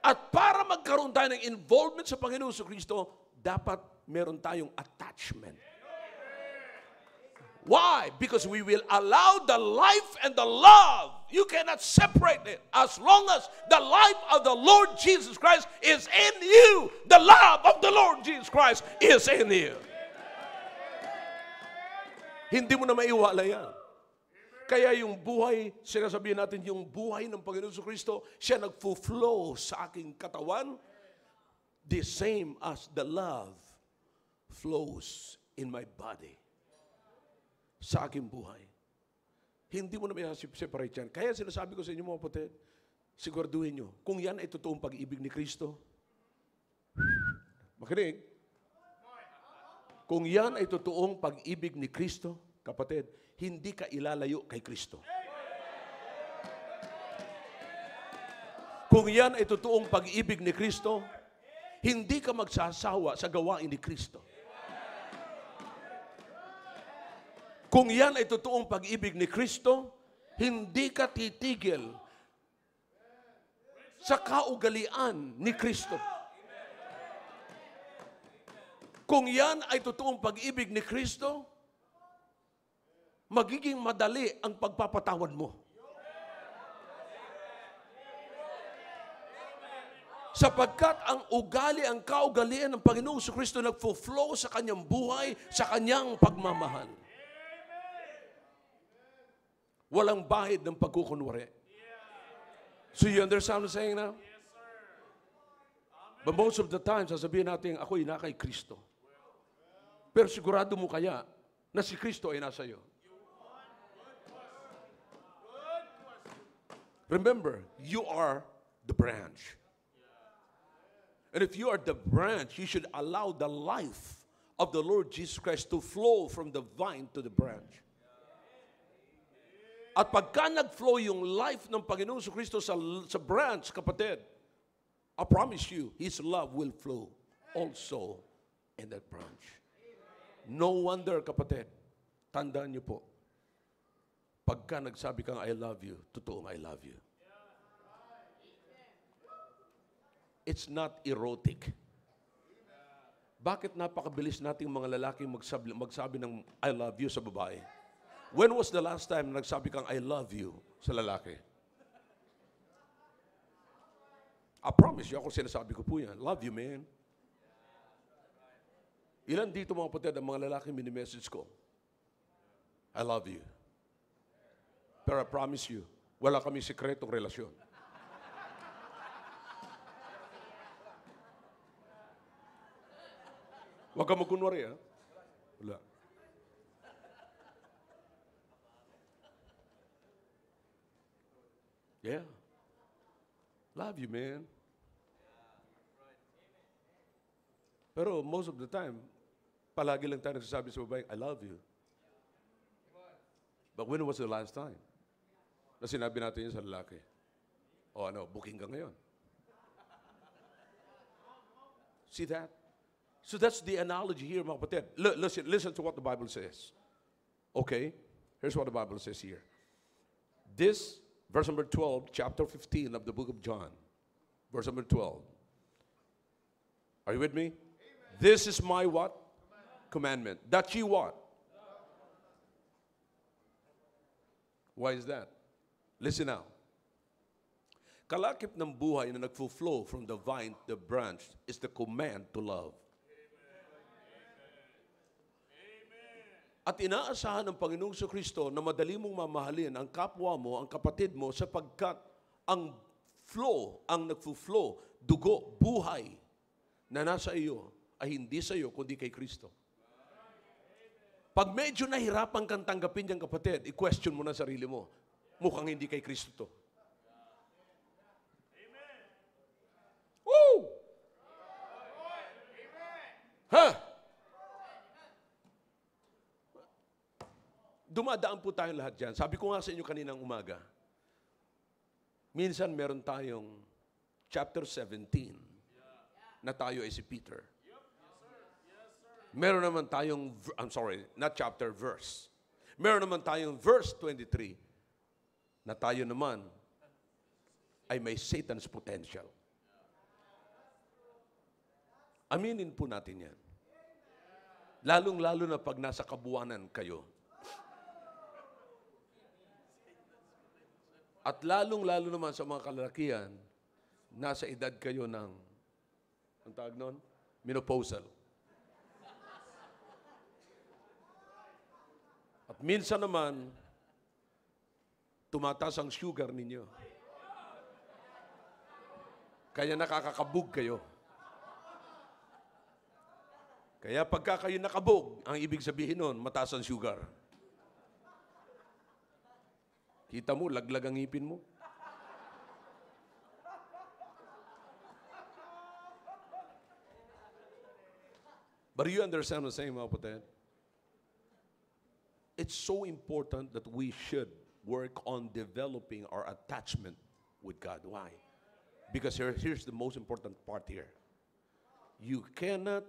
At para magkaroon tayo ng involvement sa Panginoon sa Kristo, dapat meron tayong attachment. Why? Because we will allow the life and the love. You cannot separate it. As long as the life of the Lord Jesus Christ is in you, the love of the Lord Jesus Christ is in you. Hindi mo na maiwala yan. Kaya yung buhay, sinasabihin natin, yung buhay ng Panginoon sa Kristo, siya nagfo-flow sa aking katawan, the same as the love flows in my body. Sa aking buhay. Hindi mo na may separate yan. Kaya sinasabi ko sa inyo mga kapatid, siguraduhin nyo, kung yan ay totoong pag-ibig ni Kristo, makinig, kung yan ay totoong pag-ibig ni Kristo, kapatid, hindi ka ilalayo kay Kristo. Kung yan ay totoong pag-ibig ni Kristo, hindi ka magsasawa sa gawain ni Kristo. Kung yan ay totoong pag-ibig ni Kristo, hindi ka titigil sa kaugalian ni Kristo. Kung yan ay totoong pag-ibig ni Kristo, magiging madali ang pagpapatawad mo. Sapagkat ang ugali, ang kaugalian ng Panginoong Kristo nagfo-flow sa kanyang buhay, sa kanyang pagmamahal. Walang bahid ng pagkukunwari. So you understand what I'm saying now? But most of the time, sasabihin natin, ako'y na kay Kristo. Pero sigurado mo kaya na si Kristo ay nasa iyo? Remember, you are the branch. And if you are the branch, you should allow the life of the Lord Jesus Christ to flow from the vine to the branch. At pagka nag-flow yung life ng Panginoon sa Kristo sa branch, kapatid, I promise you, His love will flow also in that branch. No wonder, kapatid, tandaan niyo po, pagka nagsabi kang I love you, totoong I love you. It's not erotic. Bakit napakabilis nating mga lalaking magsabi ng I love you sa babae? When was the last time nagsabi kang I love you sa lalaki? I promise you, ako sinasabi ko po yan. Love you, man. Ilan dito mga kapatid ang mga lalaki mini-message ko? I love you. Pero I promise you, wala kami sikretong relasyon. Huwag ka magkunwari, ha? Wala. Yeah. Love you, man. Pero most of the time, palagi lang tayo nagsasabi sa babae, I love you. But when was the last time na sinabi natin yun sa lalaki? O ano, booking ka ngayon. See that? So that's the analogy here, mga kapatid. Listen to what the Bible says. Okay? Here's what the Bible says here. This, verse number 12, chapter 15 of the book of John. Verse number 12. Are you with me? Amen. This is my what? Commandment. That ye what? Why is that? Listen now. Kalakip ng buhay na nagfo-flow from the vine to the branch is the command to love. At inaasahan ng Panginoong Kristo na madali mong mamahalin ang kapwa mo, ang kapatid mo, sapagkat ang flow, ang nagfo-flow, dugo, buhay na nasa iyo ay hindi sa iyo kundi kay Kristo. Pag medyo nahirapan kang tanggapin yung kapatid, i-question mo na sarili mo. Mukhang hindi kay Kristo to. Woo! Ha? dumadaan po tayong lahat dyan. Sabi ko nga sa inyo kaninang umaga, minsan meron tayong chapter 17 na tayo ay si Peter. Meron naman tayong, not chapter, verse. Meron naman tayong verse 23 na tayo naman ay may Satan's potential. Aminin po natin yan. Lalong-lalo na pag nasa kabuwanan kayo. At lalong-lalo naman sa mga kalalakihan, nasa edad kayo ng, ang tawag nun? Menopausal. At minsan naman, tumataas ang sugar ninyo. Kaya nakakakabog kayo. Kaya pagka kayo nakabog, ang ibig sabihin nun, mataas ang sugar. Kita mo, laglag ang ngipin mo. But you understand what I'm saying, mga kapatid? It's so important that we should work on developing our attachment with God. Why? Because here's the most important part here. You cannot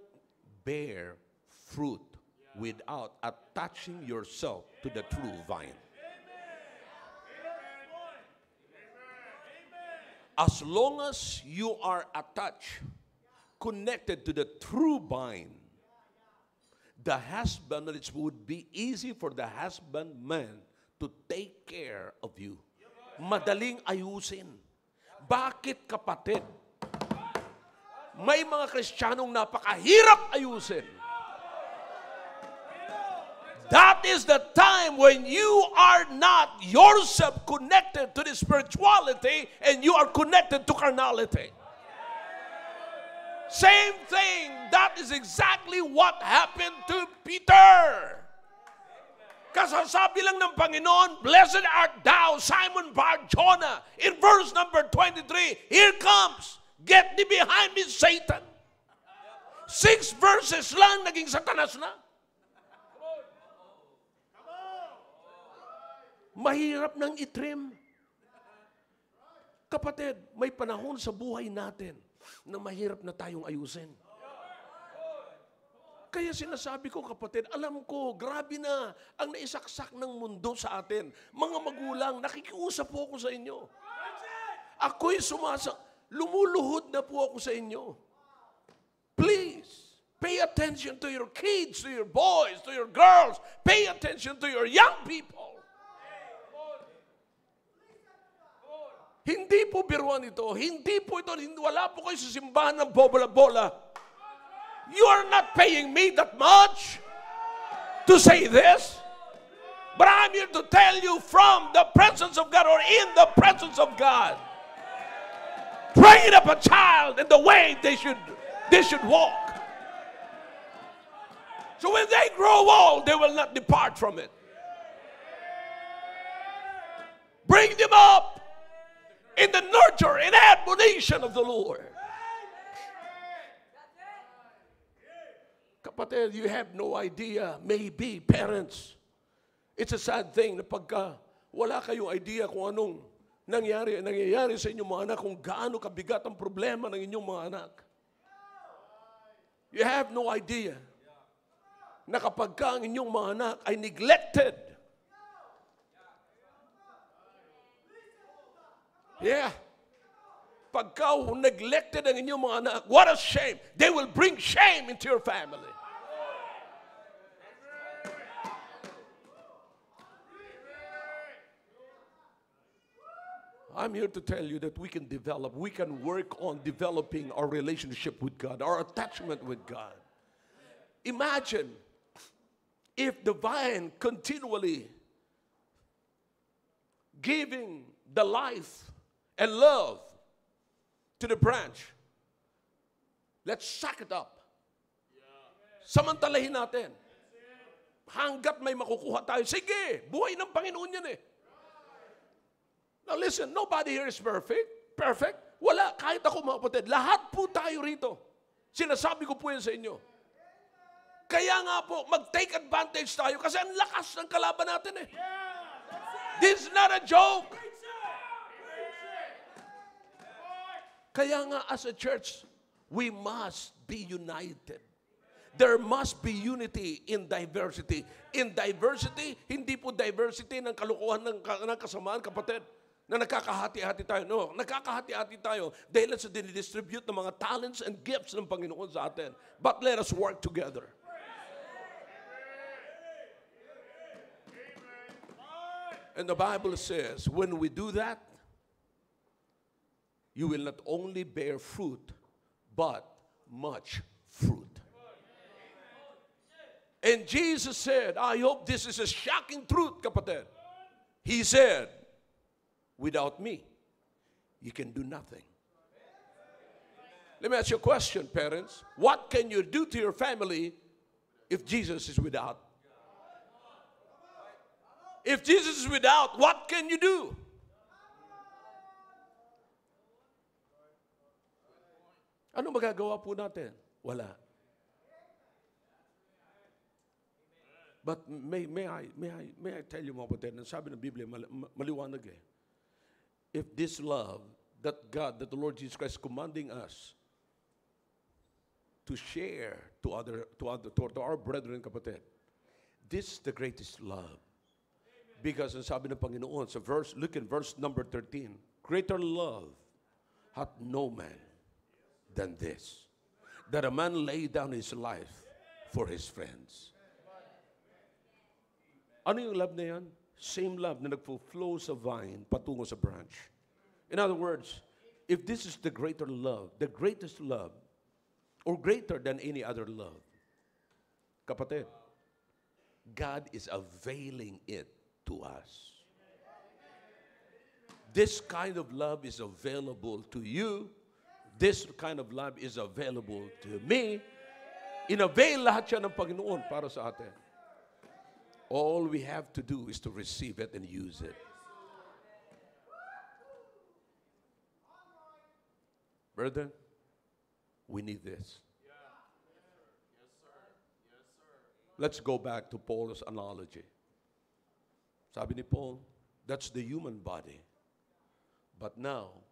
bear fruit without attaching yourself to the true vine. As long as you are attached, connected to the true vine, the husband, it would be easy for the husbandman to take care of you. Madaling ayusin. Bakit, kapatid? May mga Kristiyanong napakahirap ayusin. That is the time when you are not yourself connected to the spirituality and you are connected to carnality. Same thing. That is exactly what happened to Peter. Kasasabi lang ng Panginoon, "Blessed art thou, Simon Bar-Jonah." In verse number 23, here comes, "Get thee behind me, Satan." 6 verses lang, naging Satanas na. Mahirap nang itrim. Kapatid, may panahon sa buhay natin na mahirap na tayong ayusin. Kaya sinasabi ko, kapatid, alam ko, grabe na ang naisaksak ng mundo sa atin. Mga magulang, nakikiusap po ako sa inyo. Ako'y lumuluhod na po ako sa inyo. Please, pay attention to your kids, to your boys, to your girls. Pay attention to your young people. Hindi po biruan ito. Hindi po ito. Wala po kayo sa simbahan ng bola-bola. You are not paying me that much to say this. But I'm here to tell you from the presence of God or in the presence of God. Train up a child in the way they should walk. So when they grow old, they will not depart from it. Bring them up in the nurture and admonition of the Lord. Kapatid, you have no idea, maybe, parents. It's a sad thing na pagka wala kayong idea kung anong nangyayari sa inyong mga anak, kung gaano kabigat ang problema ng inyong mga anak. You have no idea na kapag ang inyong mga anak ay neglected, pagka neglected ang inyong mga anak, what a shame. They will bring shame into your family. I'm here to tell you that we can work on developing our relationship with God, our attachment with God. Imagine if the vine continually giving the life and love to the branch. Let's suck it up. Samantalahin natin. Hanggat may makukuha tayo, sige, buhay ng Panginoon yan eh. Now listen, nobody here is perfect. Wala, kahit ako mga kapatid, lahat po tayo rito. Sinasabi ko po yan sa inyo. Kaya nga po, mag-take advantage tayo kasi ang lakas ng kalaban natin eh. This is not a joke. Kaya nga as a church, we must be united. There must be unity in diversity. In diversity, hindi po diversity ng kalukuhan ng kasamaan, kapatid, na nakakahati-hati tayo. No, nakakahati-hati tayo dahil sa dinidistribute ng mga talents and gifts ng Panginoon sa atin. But let us work together. And the Bible says, when we do that, you will not only bear fruit, but much fruit. And Jesus said, I hope this is a shocking truth, kapatid. He said, without me, you can do nothing. Let me ask you a question, parents. What can you do to your family if Jesus is without? If Jesus is without, what can you do? Ano magagawa po natin? Wala. But may I tell you mga kapatid, sabi ng Biblia, maliwanag eh. If this love that God, that the Lord Jesus Christ is commanding us to share to our brethren, kapatid, this is the greatest love. Because ang sabi ng Panginoon sa verse, look in verse number 13, greater love hath no man than this, that a man lay down his life for his friends. Ano yung love na yan? Same love na nagflow sa vine patungo sa branch. In other words, if this is the greater love, the greatest love, or greater than any other love, kapatid, God is availing it to us. This kind of love is available to you. This kind of love is available to me. Inavail lahat siya ng Panginoon para sa atin. All we have to do is to receive it and use it. Brother, we need this. Let's go back to Paul's analogy. Sabi ni Paul, that's the human body. But now,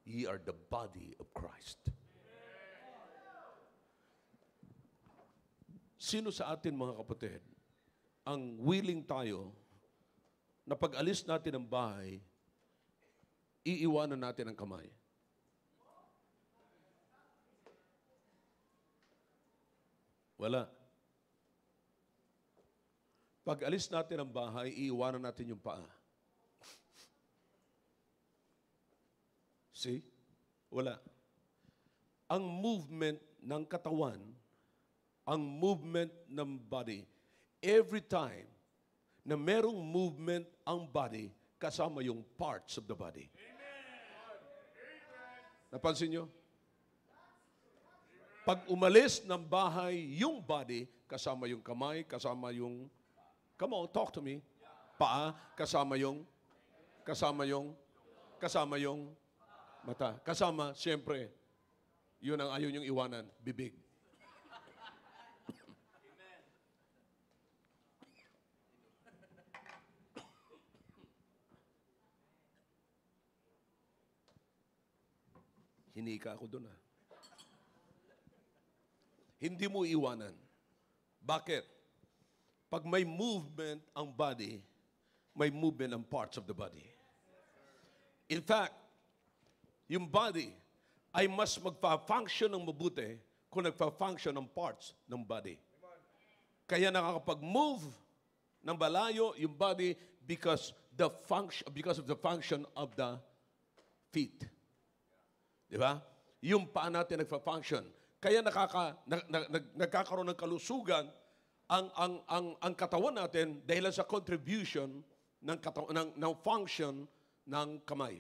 ye are the body of Christ. Sino sa atin mga kapatid, ang willing tayo na pag-alis natin ng bahay, iiwanan natin ang kamay? Wala. Pag-alis natin ng bahay, iiwanan natin yung paa. See? Wala. Ang movement ng katawan, ang movement ng body, every time na merong movement ang body, kasama yung parts of the body. Napansin nyo? Pag umalis ng bahay yung body, kasama yung kamay, kasama yung, come on, talk to me, paa, kasama yung mata. Kasama, siyempre, yun ang ayaw niyong iwanan, bibig. Hinika ako doon Hindi mo iwanan. Bakit? Pag may movement ang body, may movement ang parts of the body. In fact, yung body ay mas magpa-function ng mabuti kung nagpa-function ng parts ng body. Kaya nakakapag-move ng balayo yung body because of the function of the feet. Di ba? Yung paa natin nagpa-function. Kaya nagkakaroon ng kalusugan ang katawan natin dahil sa contribution ng function ng kamay.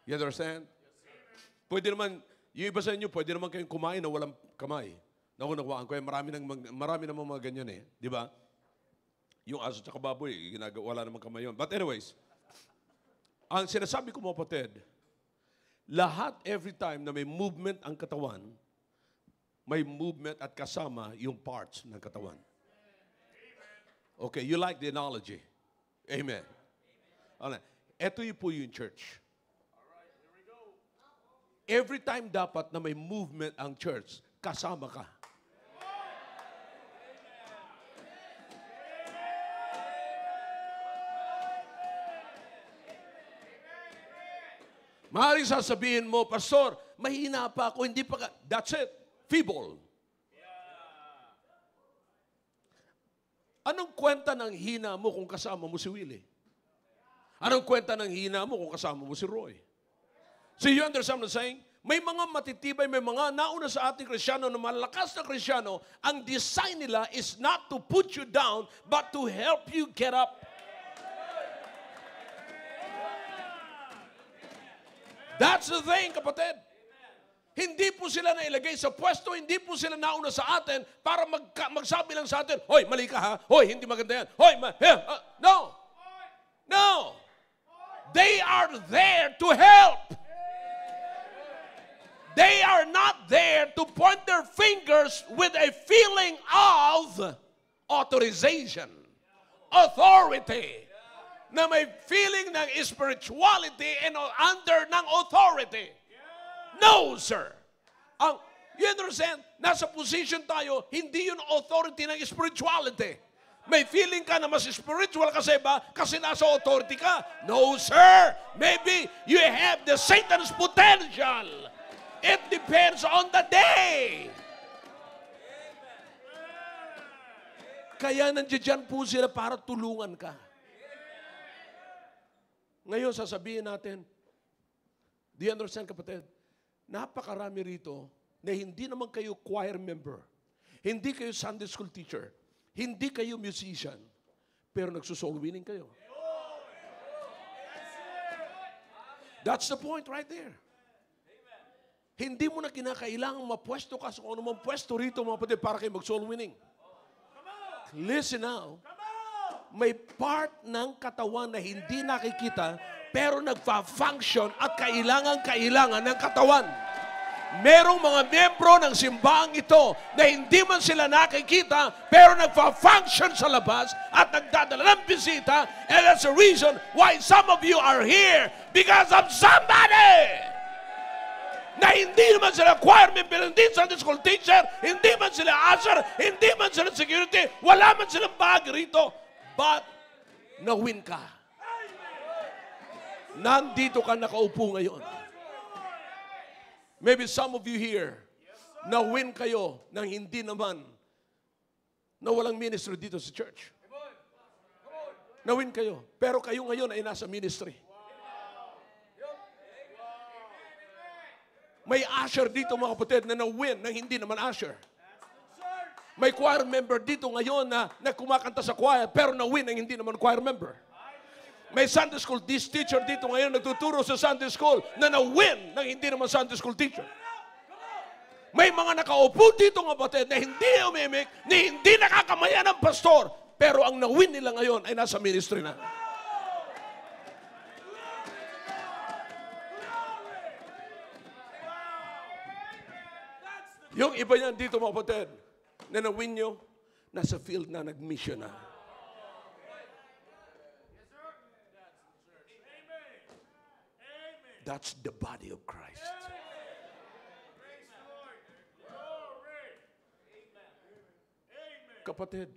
You understand? Pwede naman, yung iba sa inyo, pwede naman kayong kumain na walang kamay. Nakunawaan ko, marami namang mga ganyan Di ba? Yung aso at baboy, wala namang kamay yun. But anyways, ang sinasabi ko mga kapatid, lahat every time na may movement ang katawan, may movement at kasama yung parts ng katawan. Okay, you like the analogy. Amen. Alright. Ito yung po yung church. Every time dapat na may movement ang church, kasama ka. Maaaring sasabihin mo, Pastor, mahina pa ako, hindi pa ka. That's it. Feeble. Anong kwenta ng hina mo kung kasama mo si Willie? Anong kwenta ng hina mo kung kasama mo si Roy? So you understand what I'm saying? May mga matitibay, may mga nauna sa ating Kristyano na malakas na Kristyano, ang design nila is not to put you down, but to help you get up. That's the thing, kapatid. Hindi po sila nailagay sa pwesto, hindi po sila nauna sa atin para magsabi lang sa atin, hoy, mali ka ha, hoy, hindi maganda yan, hoy, no. No. They are there to help. They are not there to point their fingers with a feeling of authorization, authority, na may feeling ng spirituality and under ng authority. No, sir. You understand? Nasa position tayo, hindi yun authority ng spirituality. May feeling ka na mas spiritual kasi ba? Kasi nasa authority ka. No, sir. Maybe you have the Satan's potential. It depends on the day. Kaya nandiyan po sila para tulungan ka. Ngayon, sasabihin natin, do you understand, kapatid? Napakarami rito na hindi naman kayo choir member, hindi kayo Sunday school teacher, hindi kayo musician, pero nagsusoul winning kayo. That's the point right there. Hindi mo na kinakailangang mapwesto ka sa kung anumang pwesto rito, mga kapatid, para kayo mag-soul winning. Listen now. May part ng katawan na hindi nakikita, pero nagfa-function at kailangan ng katawan. Merong mga membro ng simbahan ito na hindi man sila nakikita, pero nagfa-function sa labas at nagdadala ng bisita, and that's the reason why some of you are here, because of somebody! Na hindi naman sila choir member, hindi Sunday school teacher, hindi man sila usher, hindi man sila security, wala man silang bahagi rito, but na-win ka. Nandito ka nakaupo ngayon. Maybe some of you here, na-win kayo nang hindi naman na walang ministry dito sa church. Na-win kayo. Pero kayo ngayon ay nasa ministry. May usher dito, mga kapatid, na na-win nang hindi naman usher. May choir member dito ngayon na kumakanta sa choir, pero na-win ang hindi naman choir member. May Sunday school teacher dito ngayon nagtuturo sa Sunday school na na-win ng hindi naman Sunday school teacher. May mga nakaupo dito, mga kapatid, na hindi umimik, na hindi nakakamaya ng pastor, pero ang na-win nila ngayon ay nasa ministry na. Yung iba yan dito, mga kapatid, na na-win nyo, nasa field na nag-mission na. That's the body of Christ. Kapatid,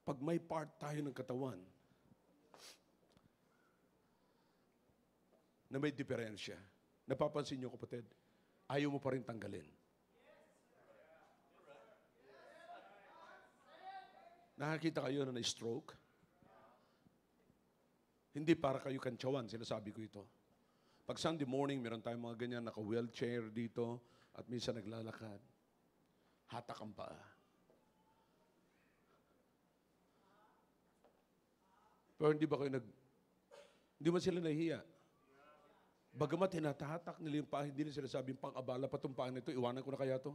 pag may part tayo ng katawan na may diferensya, napapansin nyo, kapatid, ayaw mo pa rin tanggalin. Nakakita kayo na na-stroke? Hindi para kayo kantsawan, sinasabi ko ito. Pag Sunday morning, meron tayong mga ganyan, naka-wheelchair dito, at minsan naglalakad. Hatak ang paa. Pero hindi ba kayo hindi man sila nahihiya? Bagamat hinatahatak nila yung paa, hindi nila sinasabing pang-abala pa itong paa nito, iwanan ko na kaya to.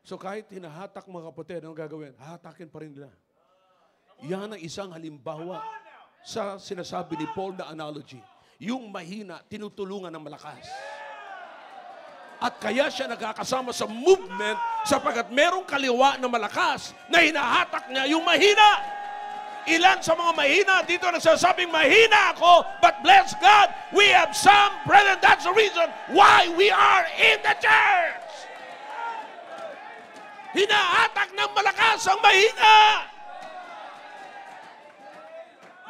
So kahit hinahatak, mga kapatid, anong gagawin? Hahatakin pa rin nila. Yan ang isang halimbawa sa sinasabi ni Paul na analogy. Yung mahina, tinutulungan ng malakas. At kaya siya nagkakasama sa movement sapagkat merong kaliwa na malakas na hinahatak niya yung mahina. Ilan sa mga mahina dito nagsasabing, mahina ako, but bless God, we have some brethren. That's the reason why we are in the church. Hinahatak ng malakas ang mahina.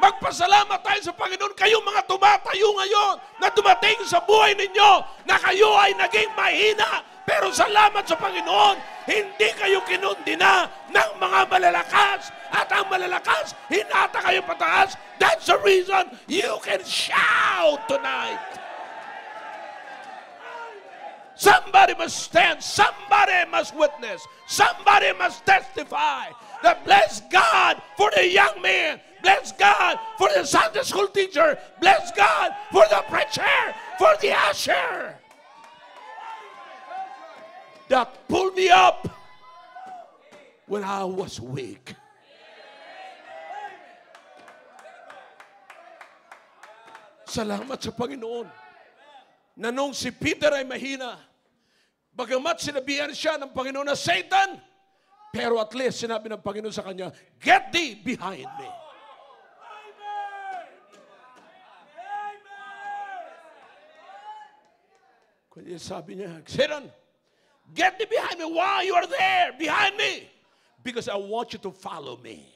Magpasalamat tayo sa Panginoon. Kayong mga tumatayo ngayon na dumating sa buhay ninyo na kayo ay naging mahina. Pero salamat sa Panginoon, hindi kayo kinundina ng mga malalakas. At ang malalakas, hinata kayo pataas. That's the reason you can shout tonight. Somebody must stand. Somebody must witness. Somebody must testify that bless God for the young man. Bless God for the Sunday school teacher. Bless God for the preacher, for the usher. That pulled me up when I was weak. Salamat sa Panginoon na nung si Peter ay mahina, bagamat sinabihan siya ng Panginoon na Satan, pero at least sinabi ng Panginoon sa kanya, get thee behind me. Kaya sabi niya, Satan, get thee behind me. Why you are there behind me? Because I want you to follow me.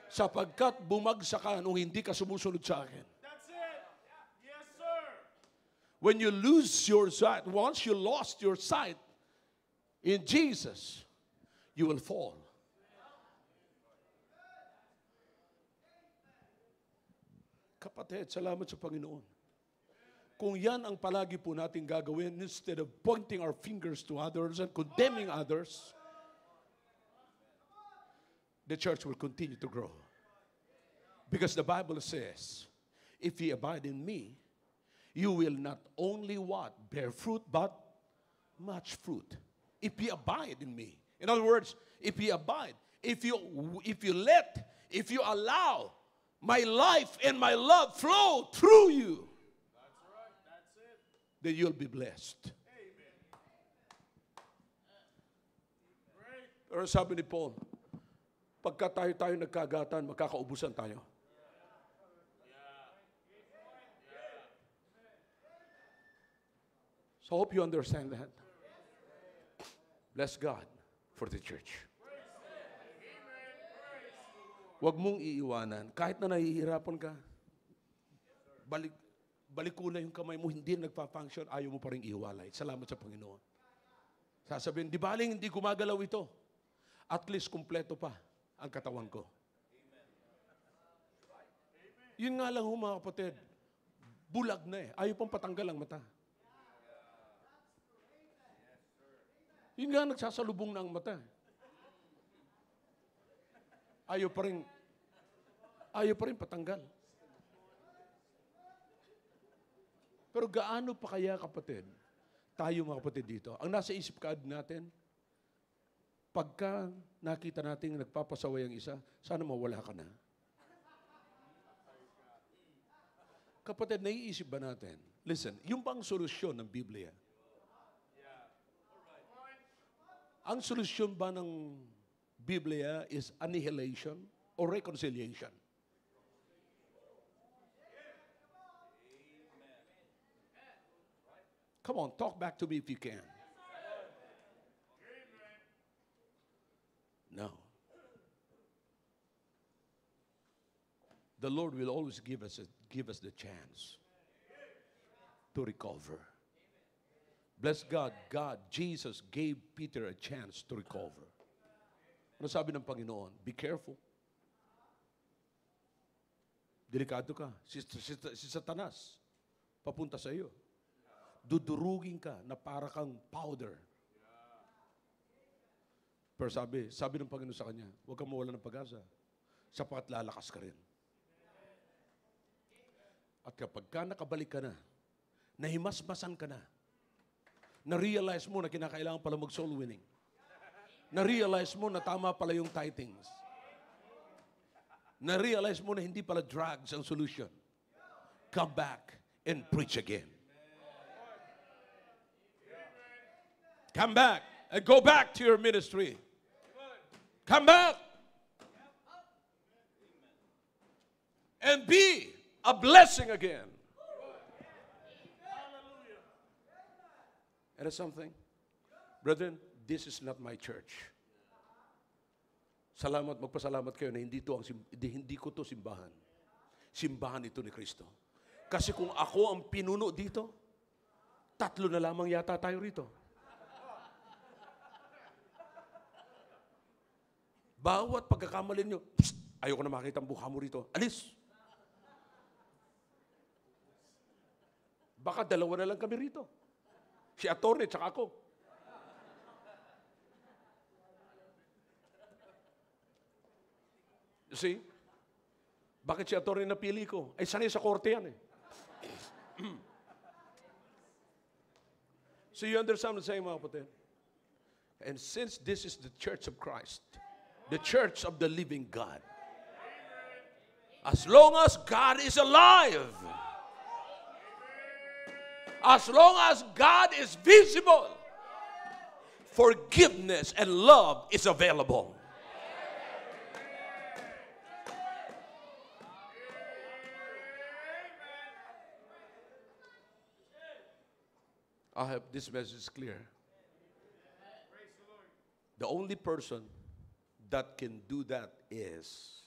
Sapagkat bumagsak ka nung hindi ka sumusunod sa akin. That's it. Yes, sir. When you lose your sight, once you lost your sight in Jesus, you will fall. Kapatid, salamat sa Panginoon. Kung yan ang palagi po natin gagawin, instead of pointing our fingers to others and condemning others, the church will continue to grow. Because the Bible says, if ye abide in me, you will not only what? Bear fruit, but much fruit. If ye abide in me. In other words, if ye abide, if you allow my life and my love flow through you, then you'll be blessed. Pero sabi ni Paul, pagka tayo nagkagatan, magkakaubusan tayo. So I hope you understand that. Bless God for the church. Huwag mong iiwanan. Kahit na nahihirapan ka, balik ko na yung kamay mo, hindi nagpa-function, ayaw mo pa rin iwalay. Salamat sa Panginoon. Sasabihin, di baling hindi gumagalaw ito. At least kumpleto pa ang katawan ko. Yun nga lang mga kapatid, bulag na eh. Ayaw pang patanggal ang mata. Yun nga nagsasalubong na ang mata. Ayaw pa rin patanggal. Pero gaano pa kaya kapatid, tayo mga kapatid dito, ang nasa isip kaad natin, pagka nakita natin nagpapasaway ang isa, sana mawala ka na. Kapatid, naiisip ba natin? Listen, yung bang solusyon ng Biblia? Ang solusyon ba ng Biblia is annihilation or reconciliation? Come on, talk back to me if you can. No. The Lord will always give us the chance to recover. Bless God, Jesus gave Peter a chance to recover. Ano sabi ng Panginoon? Be careful. Delikado ka. Si Satanas, papunta sa iyo. Dudurugin ka na para kang powder. Pero sabi ng Panginoon sa kanya, huwag kang mawala ng pag-asa. Sapagat lalakas ka rin. At kapag ka nakabalik ka na, nahimasmasan ka na, na-realize mo na kinakailangan pala mag-soul winning. Na-realize mo na tama pala yung tithings. Na-realize mo na hindi pala drugs ang solution. Come back and preach again. Come back and go back to your ministry. Come back and be a blessing again. And that's something. Brethren, this is not my church. Salamat, magpasalamat kayo na hindi ko to simbahan. Simbahan ito ni Kristo. Kasi kung ako ang pinuno dito, 3 na lamang yata tayo rito. Bawat pagkakamali nyo, ayoko na makita ang buha mo rito. Alis! Baka 2 na lang kami rito. Si attorney, tsaka ako. You see? Bakit si attorney napili ko? Ay, sanay sa korte yan eh. So you understand what I'm saying, mga kapatid? And since this is the church of Christ, the church of the living God, as long as God is alive, as long as God is visible, forgiveness and love is available. I hope this message is clear. The only person that can do that is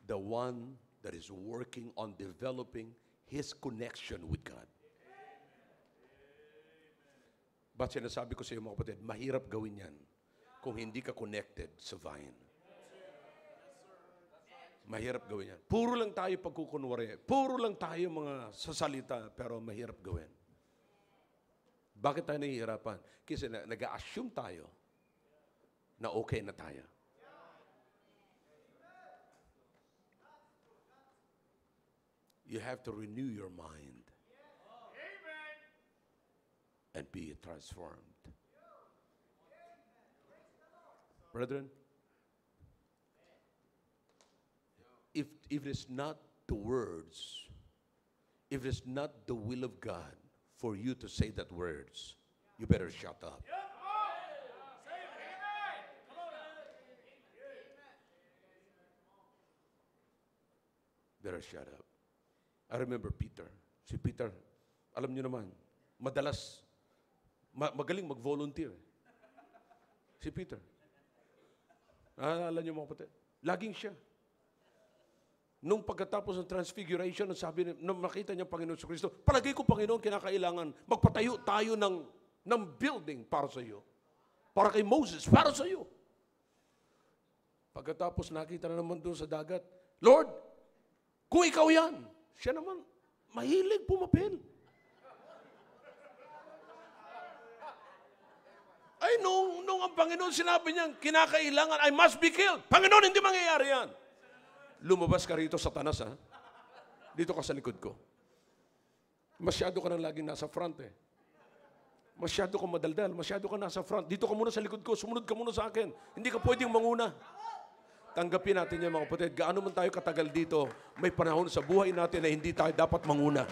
the one that is working on developing his connection with God. But sinasabi ko sa iyo mga kapatid, mahirap gawin yan kung hindi ka connected sa vine. Mahirap gawin yan. Puro lang tayo pagkukunwari. Puro lang tayo mga sasalita, pero mahirap gawin. Bakit tayo nahihirapan? Kasi nag-a-assume tayo na okay na tayo. You have to renew your mind and be transformed. Brethren, if it's not the words, if it's not the will of God for you to say that words, you better shut up. Better shut up. I remember Peter. Si Peter, alam niyo naman, madalas, magaling mag-volunteer. Si Peter. Naalala niyo mga kapatid? Laging siya. Nung pagkatapos ng transfiguration, sabi nung makita niya Panginoon sa Kristo, palagay ko Panginoon, kinakailangan magpatayo tayo ng building para sa iyo. Para kay Moses, para sa iyo. Pagkatapos nakita na naman doon sa dagat, Lord, kung ikaw yan, siya naman, mahilig pumapil. Ay, nung ang Panginoon sinabi niya, kinakailangan, I must be killed. Panginoon, hindi mangyayari yan. Lumabas ka rito, Satanas, ha? Dito ka sa likod ko. Masyado ka nang laging nasa front, eh. Masyado ka madaldal, masyado ka nasa front. Dito ka muna sa likod ko, sumunod ka muna sa akin. Hindi ka pwedeng manguna. Tanggapin natin yan, mga kapatid. Gaano man tayo katagal dito, may panahon sa buhay natin na hindi tayo dapat manguna.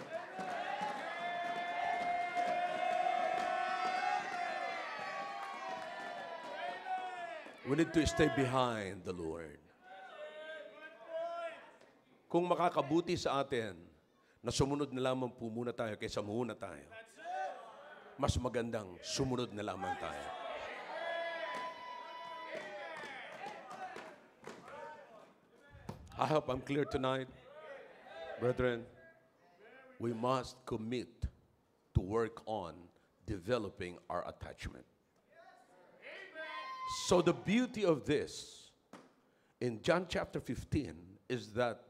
We need to stay behind the Lord. Kung makakabuti sa atin, na sumunod na lamang po muna tayo kaysa muna tayo. Mas magandang sumunod na lamang tayo. I hope I'm clear tonight. Brethren, we must commit to work on developing our attachment. So the beauty of this, in John chapter 15, is that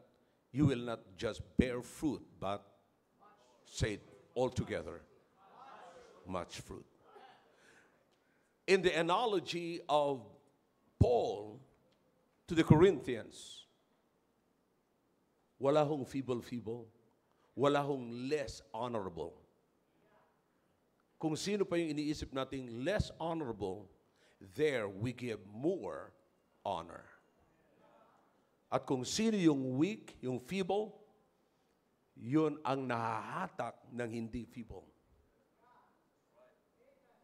you will not just bear fruit, but say it all together, much fruit. In the analogy of Paul to the Corinthians, wala hong feeble, wala hong less honorable. Kung sino pa yung iniisip nating less honorable, there we give more honor. At kung sino yung weak, yung feeble, yun ang nahahatak ng hindi feeble.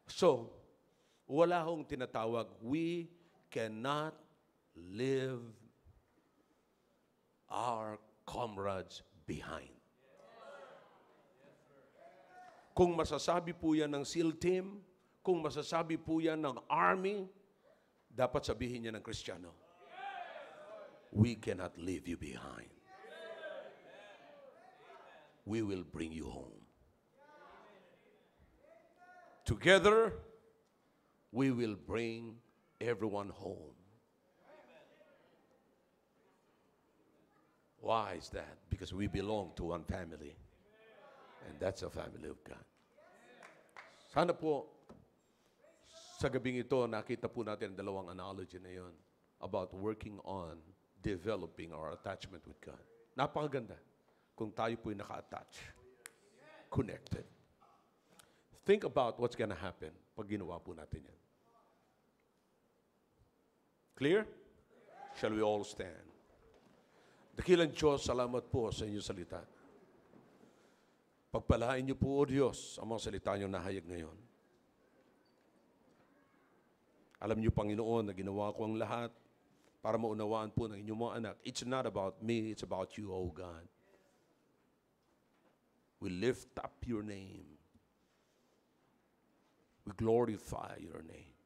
So, wala hong tinatawag, we cannot leave our comrades behind. Kung masasabi po yan ng SEAL team, kung masasabi po yan ng Army, dapat sabihin niya ng Kristiyano, we cannot leave you behind. We will bring you home. Together, we will bring everyone home. Why is that? Because we belong to one family. And that's the family of God. Sana po, sa gabing ito, nakita po natin ang dalawang analogy na yon about working on developing our attachment with God. Napakaganda kung tayo po'y naka-attach, connected. Think about what's gonna happen pag ginawa po natin yan. Clear? Shall we all stand? Dakilang Diyos, salamat po sa inyong salita. Pagpalain niyo po, O Diyos, ang mga salita niyong nahayag ngayon. Alam niyo, Panginoon, na ginawa ko ang lahat para maunawaan po ng inyong mga anak. It's not about me, it's about you, O God. We lift up your name. We glorify your name.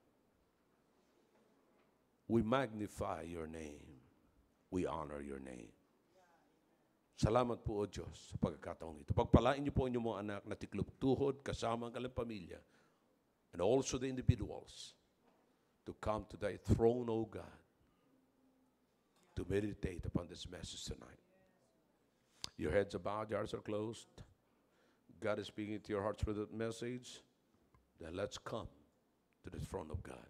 We magnify your name. We honor your name. Salamat po, O Diyos, sa pagkakataong ito. Pagpalain niyo po inyong mga anak na tiklop tuhod, kasama ang kanilang pamilya, and also the individuals to come to thy throne, O God, to meditate upon this message tonight. Your heads are bowed, your eyes are closed. God is speaking to your hearts through that message. Then let's come to the throne of God.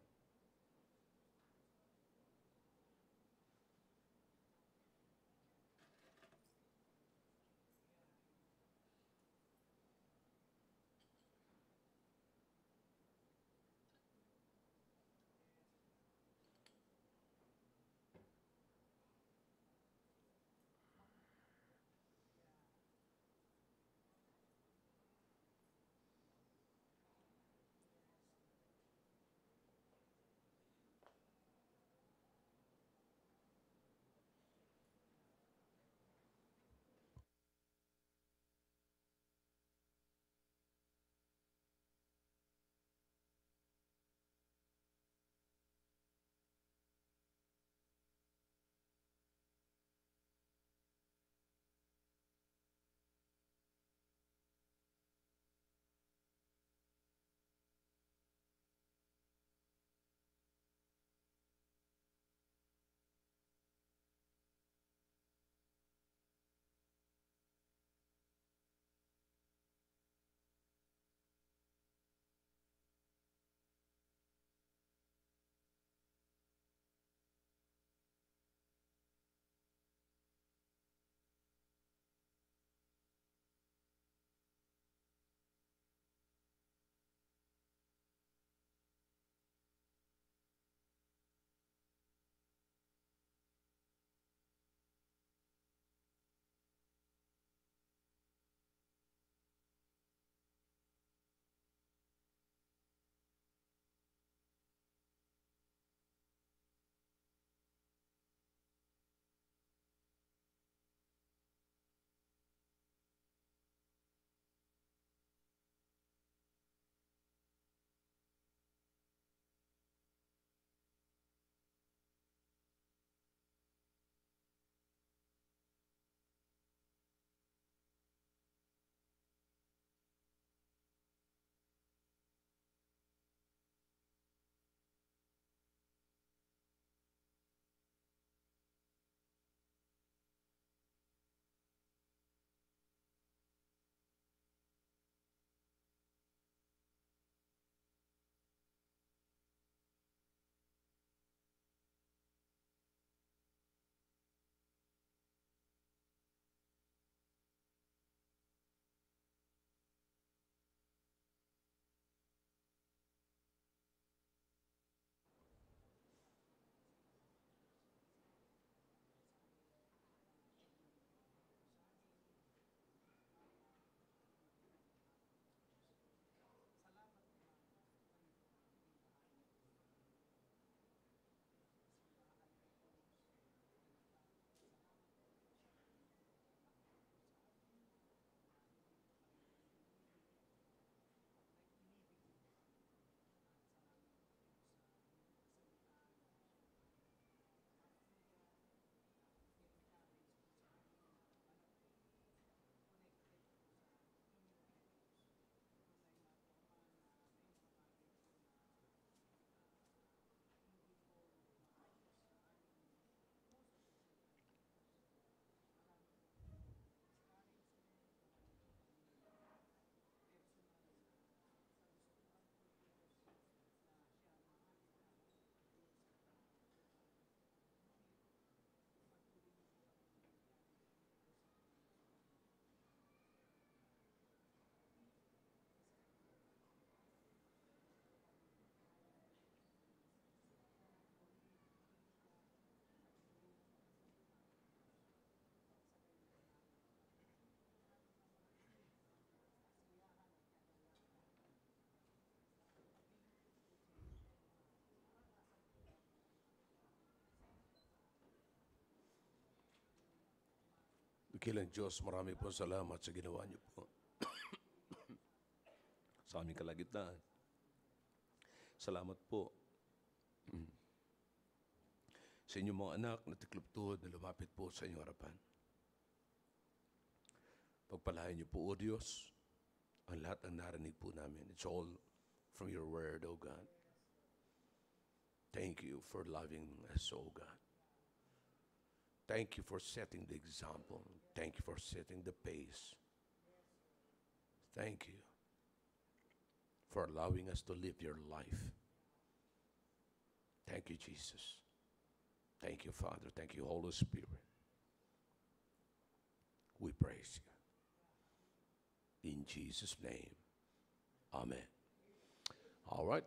Dakilang Diyos, marami po salamat sa ginawa niyo po sa aming kalagitnaan. Salamat po sa inyong mga anak na tiklop-tuhod na lumapit po sa inyong harapan. Pagpalain niyo po, O Diyos, ang lahat ng narinig po namin. It's all from your word, O God. Thank you for loving us, O God. Thank you for setting the example. Thank you for setting the pace. Thank you for allowing us to live your life. Thank you, Jesus. Thank you, Father. Thank you, Holy Spirit. We praise you. In Jesus' name, amen. All right.